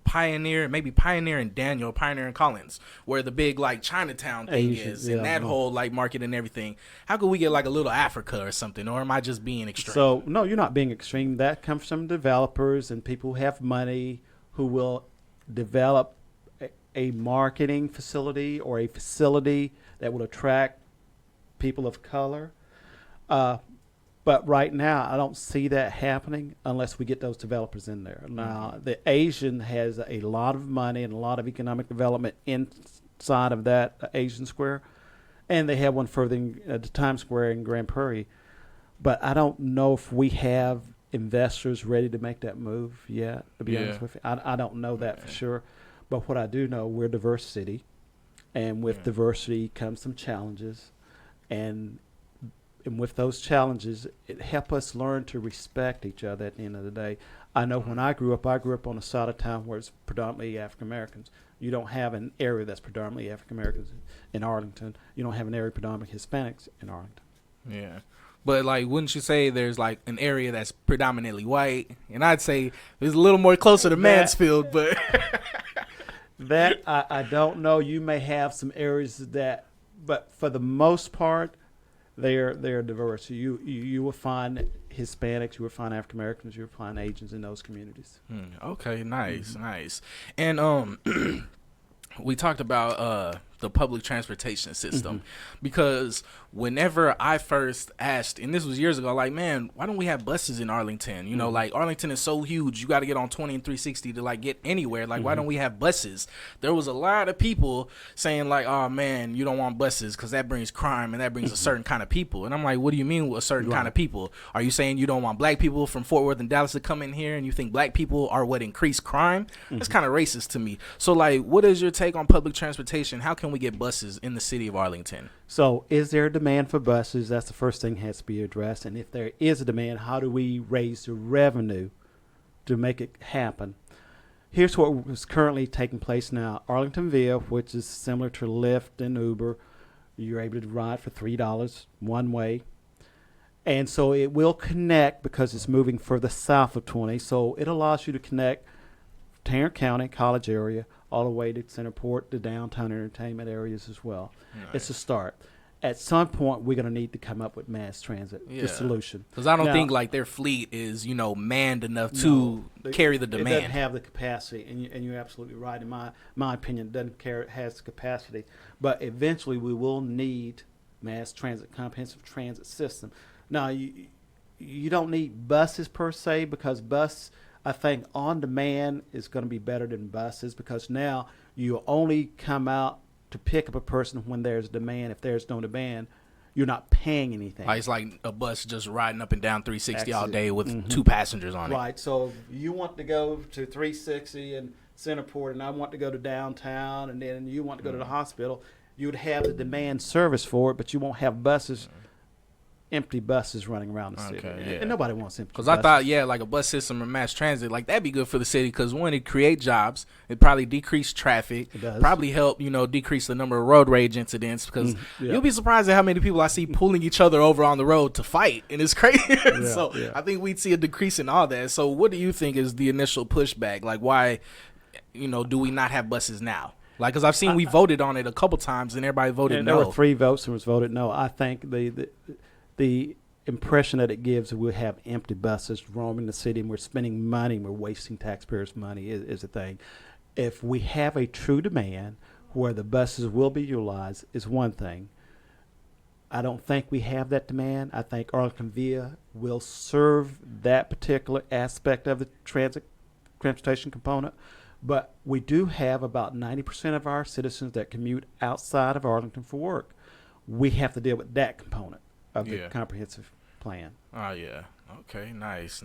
Pioneer and Daniel, Pioneer and Collins, where the big like Chinatown thing is, and that whole like market and everything. How could we get like a little Africa or something, or am I just being extreme? So no, you're not being extreme. That comes from developers and people who have money who will develop a marketing facility or a facility that will attract people of color. But right now, I don't see that happening unless we get those developers in there. Now, the Asian has a lot of money and a lot of economic development inside of that Asian Square, and they have one further in the Times Square in Grand Prairie. But I don't know if we have investors ready to make that move yet, to be honest with you. I don't know that for sure. But what I do know, we're a diverse city, and with diversity comes some challenges, and with those challenges, it helps us learn to respect each other at the end of the day. I know when I grew up on a side of town where it's predominantly African Americans. You don't have an area that's predominantly African Americans in Arlington. You don't have an area predominantly Hispanics in Arlington. Yeah. But, like, wouldn't you say there's, like, an area that's predominantly white? And I'd say it's a little more closer to Mansfield, but... That, I don't know. You may have some areas that... But for the most part, they're diverse. You will find Hispanics, you will find African Americans, you will find Asians in those communities. Okay, nice. And we talked about the public transportation system because whenever I first asked, and this was years ago, like, man, why don't we have buses in Arlington? Like Arlington is so huge, you got to get on 20 and 360 to like get anywhere. Like, why don't we have buses? There was a lot of people saying like, oh man, you don't want buses because that brings crime and that brings a certain kind of people. And I'm like, what do you mean with a certain kind of people? Are you saying you don't want black people from Fort Worth and Dallas to come in here and you think black people are what increase crime? That's kind of racist to me. So like, what is your take on public transportation? How can we get buses in the city of Arlington? So is there a demand for buses? That's the first thing that has to be addressed. And if there is a demand, how do we raise the revenue to make it happen? Here's what is currently taking place now. Arlington Via, which is similar to Lyft and Uber, you're able to ride for $3 one way. And so it will connect because it's moving further south of 20. So it allows you to connect Tarrant County, College area, all the way to Centerport, the downtown entertainment areas as well. Nice. It's a start. At some point, we're going to need to come up with mass transit, the solution. Because I don't think like their fleet is, manned enough to carry the demand. It doesn't have the capacity, and you're absolutely right. In my opinion, it has the capacity. But eventually, we will need mass transit, comprehensive transit system. Now, you don't need buses per se because I think on demand is going to be better than buses because now you only come out to pick up a person when there's demand. If there's no demand, you're not paying anything. It's like a bus just riding up and down 360 all day with two passengers on it. Right. So if you want to go to 360 and Centerport and I want to go to downtown and then you want to go to the hospital, you would have the demand service for it, but you won't have buses. Empty buses running around the city. And nobody wants empty buses. Because I thought, like a bus system or mass transit, like that'd be good for the city because one, it create jobs. It probably decrease traffic. It does. Probably help, decrease the number of road rage incidents because you'll be surprised at how many people I see pulling each other over on the road to fight. And it's crazy. I think we'd see a decrease in all that. So what do you think is the initial pushback? Like why, do we not have buses now? Like, because I've seen we voted on it a couple times and everybody voted no. There were 3 votes and was voted no. I think the impression that it gives that we'll have empty buses roaming the city and we're spending money, we're wasting taxpayers' money is a thing. If we have a true demand where the buses will be utilized is one thing. I don't think we have that demand. I think Arlington Via will serve that particular aspect of the transportation component. But we do have about 90% of our citizens that commute outside of Arlington for work. We have to deal with that component of the comprehensive plan. Oh yeah. Okay. Nice.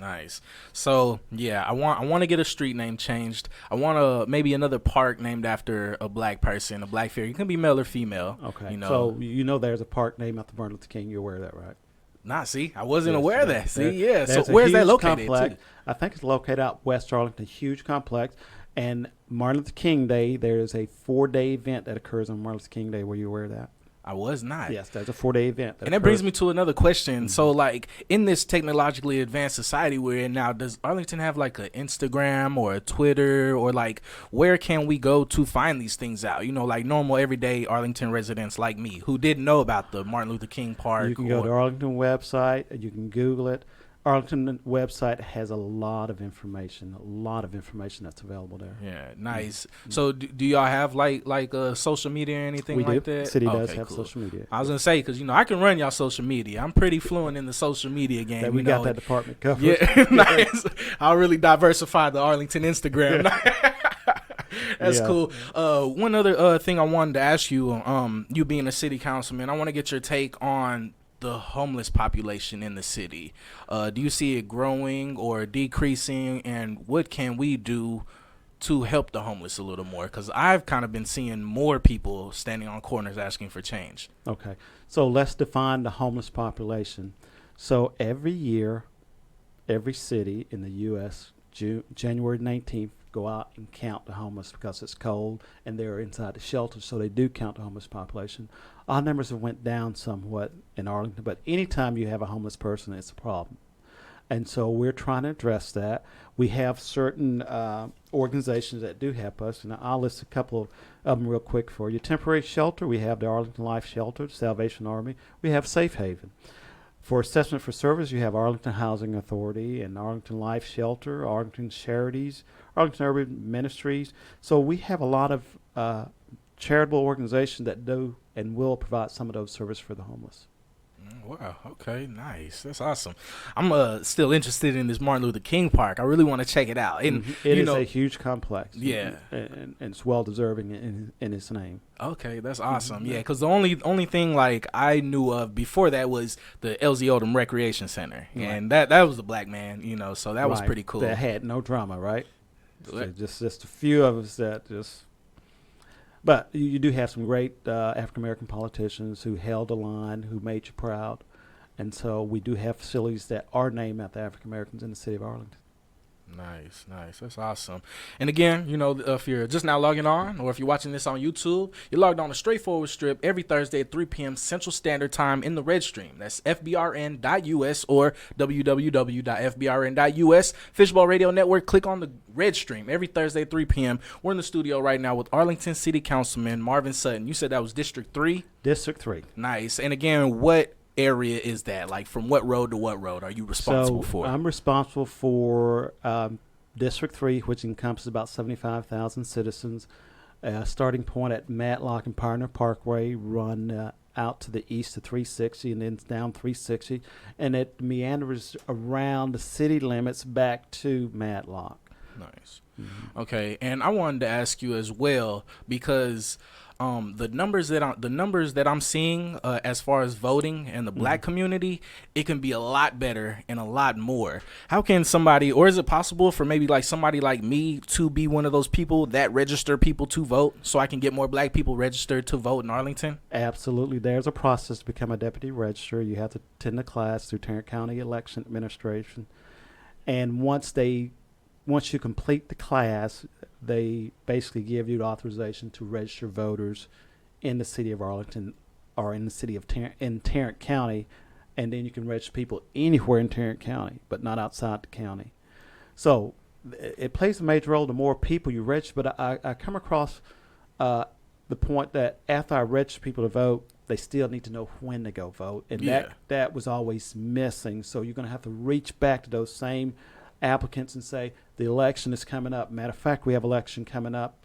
So I want to get a street name changed. I want maybe another park named after a black person, a black figure. It can be male or female. Okay. So there's a park named after Martin Luther King. You're aware of that, right? Nah, see, I wasn't Yes, aware of that. See, yeah. So there's a where's that huge located? complex. Too? I think it's located out West Arlington, huge complex. And Martin Luther King Day, there's a 4-day event that occurs on Martin Luther King Day. Were you aware of that? I was not. Yes, there's a 4-day event. And that brings me to another question. So, like, in this technologically advanced society we're in now, does Arlington have, like, an Instagram or a Twitter? Or, like, where can we go to find these things out? You know, like normal, everyday Arlington residents like me who didn't know about the Martin Luther King Park. You can go to Arlington website. You can Google it. Arlington website has a lot of information that's available there. Yeah, nice. So do y'all have like social media or anything We like do. that? The city does Okay, have cool. social media. I was gonna say because I can run y'all social media. I'm pretty fluent in the social media game. We got that department covered. Yeah, nice. I'll really diversify the Arlington Instagram. That's cool. One other thing I wanted to ask you, you being a city councilman, I want to get your take on the homeless population in the city. Do you see it growing or decreasing, and what can we do to help the homeless a little more? Because I've kind of been seeing more people standing on corners asking for change. Okay, so let's define the homeless population. So every year, every city in the U.S., January 19th, go out and count the homeless because it's cold and they're inside the shelters, so they do count the homeless population. Our numbers have went down somewhat in Arlington, but anytime you have a homeless person, it's a problem. And so we're trying to address that. We have certain organizations that do help us, and I'll list a couple of them real quick for you. Temporary shelter, we have the Arlington Life Shelter, Salvation Army. We have Safe Haven. For assessment for service, you have Arlington Housing Authority and Arlington Life Shelter, Arlington Charities, Arlington Urban Ministries. So we have a lot of charitable organizations that do and will provide some of those services for the homeless. Wow. Okay. Nice. That's awesome. I'm still interested in this Martin Luther King Park. I really want to check it out. And it is a huge complex. Yeah. And it's well deserving in its name. Okay, that's awesome. Yeah, because the only thing like I knew of before that was the LZ Odom Recreation Center, and that was a black man, so that was pretty cool. That had no drama, right? So just a few of us that just. But you do have some great African American politicians who held the line, who made you proud, and so we do have facilities that are named after African Americans in the city of Arlington. Nice. That's awesome. And again, if you're just now logging on or if you're watching this on YouTube, you're logged on to Straightforward Strip every Thursday at 3 p.m. Central Standard Time in the Red Stream. That's fbrn.us or www.fbrn.us. Fishbowl Radio Network, click on the Red Stream every Thursday at 3 p.m. We're in the studio right now with Arlington City Councilman Marvin Sutton. You said that was District 3? District 3. Nice. And again, what area is that? Like from what road to what road are you responsible for? I'm responsible for District 3, which encompasses about 75,000 citizens. Starting point at Matlock and Pioneer Parkway, run out to the east of 360 and then down 360, and it meanders around the city limits back to Matlock. Nice. Mm-hmm. Okay, and I wanted to ask you as well because the numbers that I'm seeing as far as voting and the black community, it can be a lot better and a lot more. How can somebody, or is it possible for maybe like somebody like me to be one of those people that register people to vote so I can get more black people registered to vote in Arlington? Absolutely. There's a process to become a deputy registrar. You have to attend a class through Tarrant County Election Administration. And once you complete the class, they basically give you the authorization to register voters in the city of Arlington or in the city of Tarrant County, and then you can register people anywhere in Tarrant County, but not outside the county. So it plays a major role the more people you register, but I come across the point that after I register people to vote, they still need to know when to go vote, and that was always missing. So you're going to have to reach back to those same applicants and say, the election is coming up. Matter of fact, we have election coming up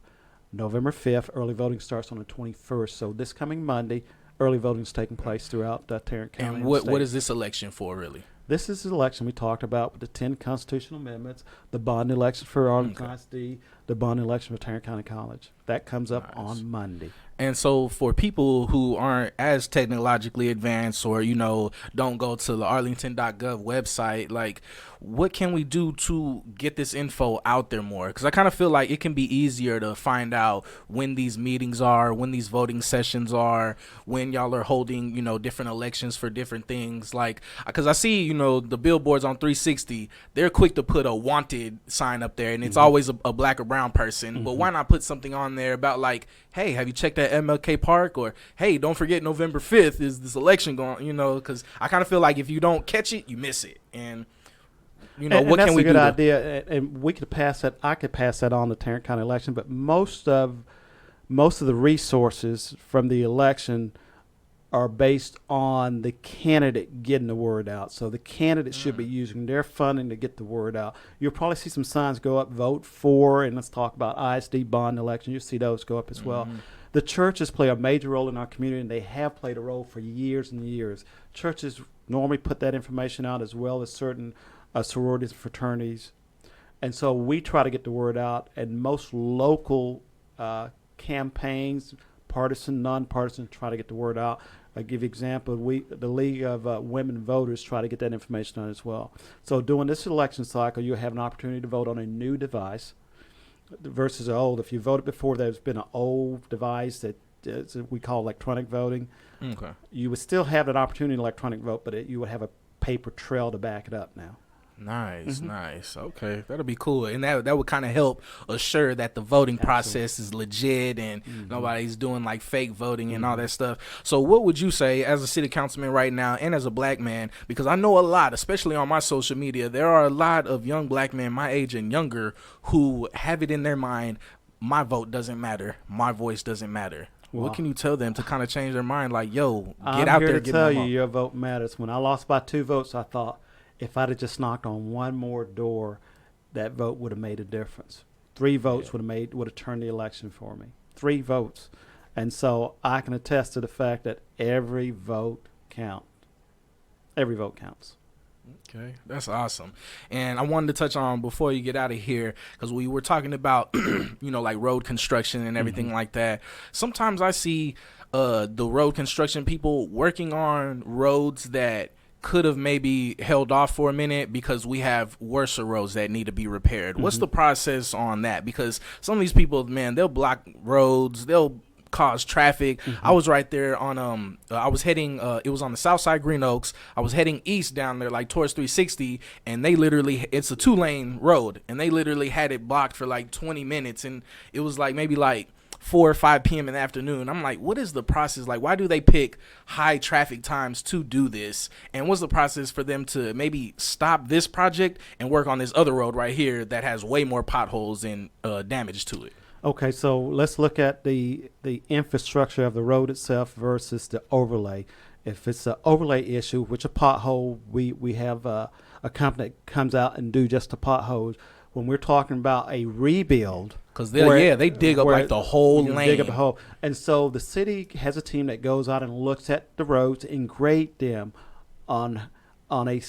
November 5th. Early voting starts on the 21st. So this coming Monday, early voting is taking place throughout Tarrant County. And what is this election for, really? This is the election we talked about with the 10 constitutional amendments, the bond election for Arlington ISD, the bond election for Tarrant County College. That comes up on Monday. And so for people who aren't as technologically advanced or, don't go to the arlington.gov website, like, what can we do to get this info out there more? Because I kind of feel like it can be easier to find out when these meetings are, when these voting sessions are, when y'all are holding, different elections for different things. Like, because I see, the billboards on 360, they're quick to put a wanted sign up there, and it's always a black or brown person. But why not put something on there about, like, hey, have you checked that MLK Park? Or, hey, don't forget November 5th is this election going, because I kind of feel like if you don't catch it, you miss it. And what can we do? That's a good idea, and we could pass that. I could pass that on to Tarrant County election. But most of the resources from the election are based on the candidate getting the word out. So the candidate should be using their funding to get the word out. You'll probably see some signs go up, vote for, and let's talk about ISD bond election. You'll see those go up as well. The churches play a major role in our community, and they have played a role for years and years. Churches normally put that information out, as well as certain sororities and fraternities. And so we try to get the word out, and most local campaigns, partisan, nonpartisan, try to get the word out. I give you an example. The League of Women Voters, try to get that information out as well. So during this election cycle, you have an opportunity to vote on a new device versus old. If you voted before, there's been an old device that we call electronic voting. Okay. You would still have an opportunity to electronic vote, but you would have a paper trail to back it up now. Nice. Okay, that'll be cool, and that would kind of help assure that the voting process is legit and nobody's doing like fake voting and all that stuff. So, what would you say as a city councilman right now, and as a black man? Because I know a lot, especially on my social media, there are a lot of young black men my age and younger who have it in their mind: my vote doesn't matter, my voice doesn't matter. Well, what can you tell them to kind of change their mind? Like, yo, get out there, I'm here to tell you, your vote matters. When I lost by 2 votes, I thought, if I'd have just knocked on one more door, that vote would have made a difference. 3 votes would have turned the election for me. 3 votes. And so I can attest to the fact that every vote counts. Every vote counts. Okay, that's awesome. And I wanted to touch on, before you get out of here, because we were talking about, like road construction and everything like that. Sometimes I see the road construction people working on roads that could have maybe held off for a minute because we have worse roads that need to be repaired. What's the process on that? Because some of these people, man, they'll block roads, they'll cause traffic. I was right there on I was heading it was on the south side Green Oaks. I was heading east down there like towards 360, and they literally, it's a 2-lane road, and they literally had it blocked for like 20 minutes, and it was like maybe like 4 or 5 p.m. in the afternoon. I'm like, what is the process? Like, why do they pick high traffic times to do this? And what's the process for them to maybe stop this project and work on this other road right here that has way more potholes and damage to it? Okay, so let's look at the infrastructure of the road itself versus the overlay. If it's an overlay issue, which a pothole, we have a company that comes out and do just the potholes. When we're talking about a rebuild, because they dig up like the whole lane. Dig up the hole. And so the city has a team that goes out and looks at the roads and grade them on a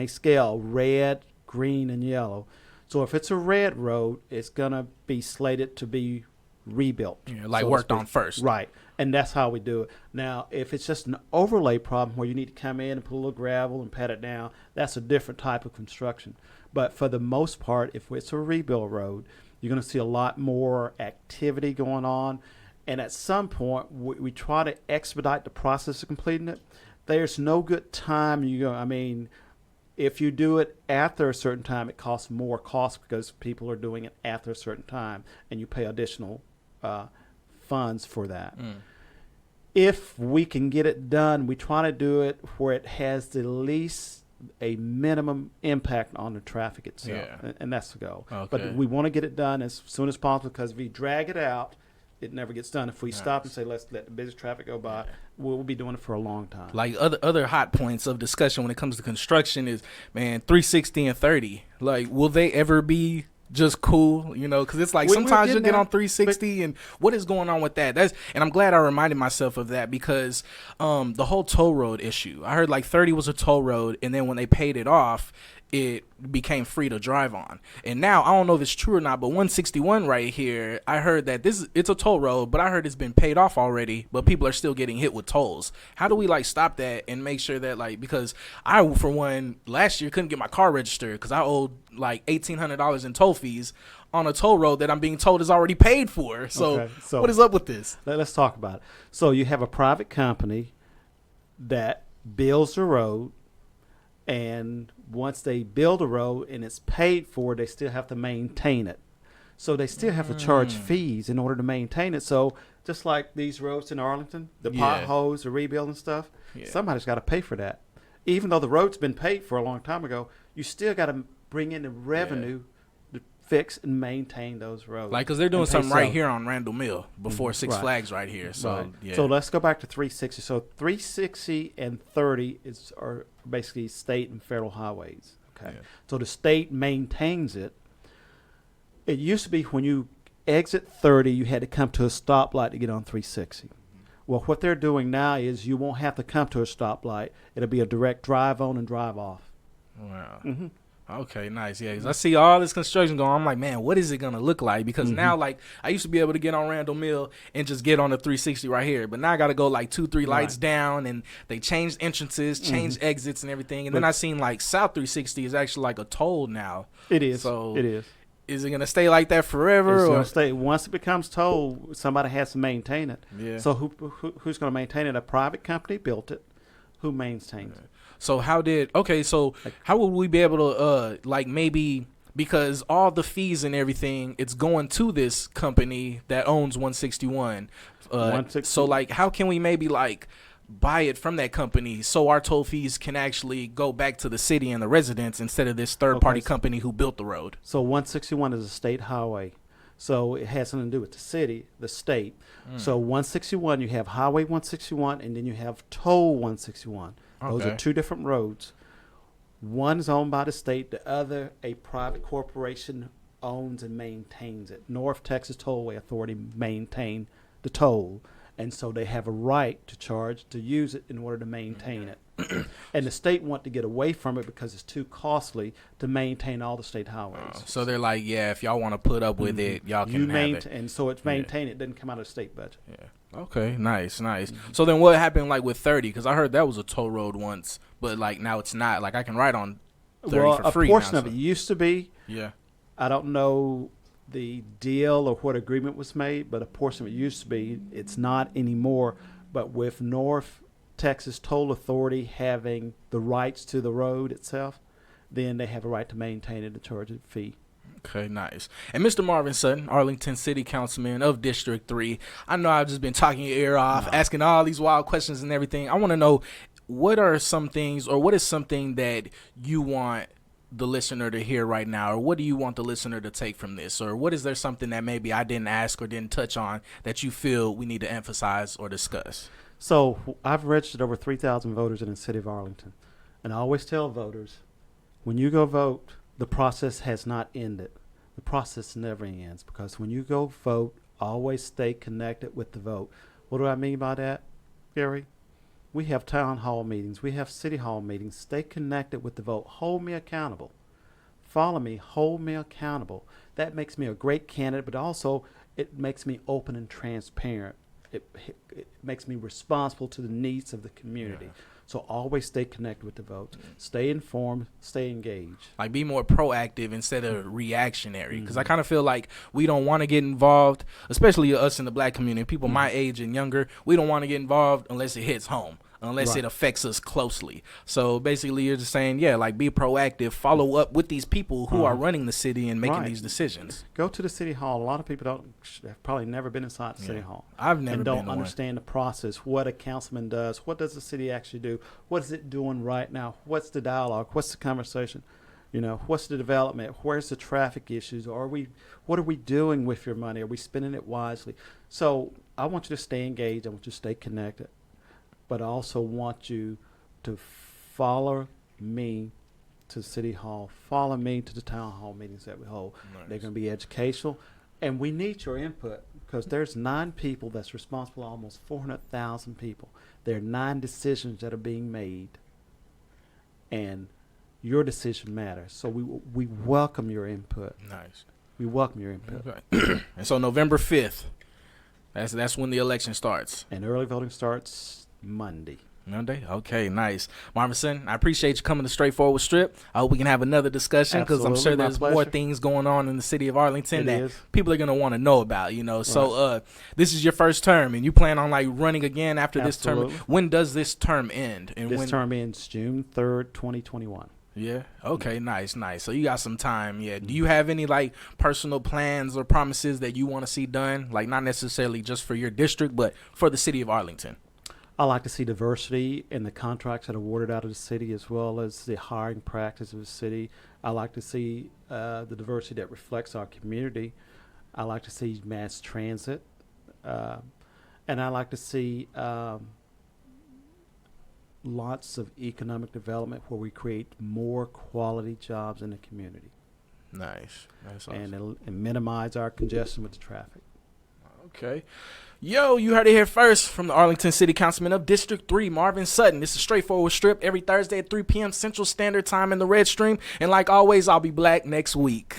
scale, red, green, and yellow. So if it's a red road, it's gonna be slated to be rebuilt. Yeah, like worked on first. Right. And that's how we do it. Now, if it's just an overlay problem where you need to come in and put a little gravel and pat it down, that's a different type of construction. But for the most part, if it's a rebuild road, you're going to see a lot more activity going on. And at some point, we try to expedite the process of completing it. There's no good time. If you do it after a certain time, it costs more cost because people are doing it after a certain time, and you pay additional funds for that. If we can get it done, we try to do it where it has the least a minimum impact on the traffic itself, and that's the goal. Okay. But we want to get it done as soon as possible, because if we drag it out, it never gets done. If we stop and say, let's let the busy traffic go by, we'll be doing it for a long time. Like other hot points of discussion when it comes to construction is, man, 360 and 30. Like, will they ever be just cool, because it's like sometimes you get on 360 and what is going on with that? And I'm glad I reminded myself of that, because the whole toll road issue, I heard like 30 was a toll road, and then when they paid it off, it became free to drive on. And now I don't know if it's true or not, but 161 right here, I heard that it's a toll road, but I heard it's been paid off already, but people are still getting hit with tolls. How do we like stop that and make sure that like, because I for one last year couldn't get my car registered because I owed like $1,800 in toll fees on a toll road that I'm being told is already paid for. So what is up with this? Let's talk about it. So you have a private company that builds the road, and once they build a road and it's paid for, they still have to maintain it. So they still have to charge fees in order to maintain it. So just like these roads in Arlington, the potholes, the rebuild and stuff, somebody's got to pay for that. Even though the road's been paid for a long time ago, you still got to bring in the revenue to fix and maintain those roads. Like, because they're doing something right here on Randall Mill before Six Flags right here. So, So let's go back to 360. So 360 and 30 are basically state and federal highways. Okay. Yeah. So the state maintains it. It used to be when you exit 30, you had to come to a stoplight to get on 360. Well, what they're doing now is you won't have to come to a stoplight. It'll be a direct drive on and drive off. Wow. Mm-hmm. Okay, nice. Yeah, 'cause I see all this construction going. I'm like, man, what is it going to look like? Because now, like, I used to be able to get on Randall Mill and just get on the 360 right here. But now I got to go like 2-3 lights down, and they changed entrances, changed exits and everything. And then I seen like South 360 is actually like a toll now. It is. So it is. Is it going to stay like that forever? It's going to stay. Once it becomes toll, somebody has to maintain it. Yeah. So who's going to maintain it? A private company built it. Who maintains it? So how would we be able to like maybe, because all the fees and everything, it's going to this company that owns 161. So like, how can we maybe like buy it from that company so our toll fees can actually go back to the city and the residents instead of this third party company who built the road? So 161 is a state highway. So it has something to do with the city, the state. So 161, you have Highway 161, and then you have Toll 161. Those are two different roads. One is owned by the state. The other, a private corporation owns and maintains it. North Texas Tollway Authority maintain the toll. And so they have a right to use it in order to maintain it. And the state want to get away from it because it's too costly to maintain all the state highways. So they're like, yeah, if y'all want to put up with it, y'all can have it. And so it's maintained. It doesn't come out of the state budget. Yeah. Okay, nice. So then what happened like with 30? Because I heard that was a toll road once, but like now it's not. Like I can ride on 30 for free. A portion now, of it used to be. Yeah. I don't know the deal or what agreement was made, but a portion of it used to be. It's not anymore. But with North Texas Toll Authority having the rights to the road itself, then they have a right to maintain it and charge a fee. Okay, nice. And Mr. Marvin Sutton, Arlington City Councilman of District 3, I know I've just been talking your ear off, asking all these wild questions and everything. I want to know, what are some things, or what is something that you want the listener to hear right now, or what do you want the listener to take from this, or what is there something that maybe I didn't ask or didn't touch on that you feel we need to emphasize or discuss? So I've registered over 3,000 voters in the city of Arlington, and I always tell voters, when you go vote, the process has not ended. The process never ends, because when you go vote, always stay connected with the vote. What do I mean by that, Gary? We have town hall meetings. We have city hall meetings. Stay connected with the vote. Hold me accountable. Follow me. Hold me accountable. That makes me a great candidate, but also it makes me open and transparent. It makes me responsible to the needs of the community. Yeah. So always stay connected with the vote. Stay informed. Stay engaged. Like, be more proactive instead of reactionary. Because I kind of feel like we don't want to get involved, especially us in the black community, people my age and younger. We don't want to get involved unless it hits home, unless it affects us closely. So basically you're just saying, like, be proactive, follow up with these people who are running the city and making these decisions. Go to the city hall. A lot of people have probably never been inside the city hall. I've never been. And don't understand the process, what a councilman does, what does the city actually do, what is it doing right now, what's the dialogue, what's the conversation, what's the development, where's the traffic issues, what are we doing with your money, are we spending it wisely? So I want you to stay engaged, I want you to stay connected. But I also want you to follow me to City Hall. Follow me to the town hall meetings that we hold. Nice. They're going to be educational. And we need your input, because there's 9 people that's responsible for almost 400,000 people. There are 9 decisions that are being made. And Your decision matters. So we welcome your input. Nice. We welcome your input. Okay. And so November 5th, that's when the election starts. And early voting starts Monday. Monday? Okay, nice. Marvin Sutton, I appreciate you coming to Straightforward Strip. I hope we can have another discussion because I'm sure there's more things going on in the city of Arlington that people are going to want to know about, you know. Right. So this is your first term, and you plan on, like, running again after this term. When does this term end? And this term ends June 3rd, 2021. Yeah. Okay. Nice. So you got some time. Yeah. Do you have any like personal plans or promises that you want to see done? Like not necessarily just for your district, but for the city of Arlington. I like to see diversity in the contracts that are awarded out of the city, as well as the hiring practice of the city. I like to see the diversity that reflects our community. I like to see mass transit, and I like to see lots of economic development where we create more quality jobs in the community. Nice. That's awesome. And minimize our congestion with the traffic. Okay. Yo, you heard it here first from the Arlington City Councilman of District 3, Marvin Sutton. This is Straightforward Strip every Thursday at 3 p.m. Central Standard Time in the Red Stream. And like always, I'll be black next week.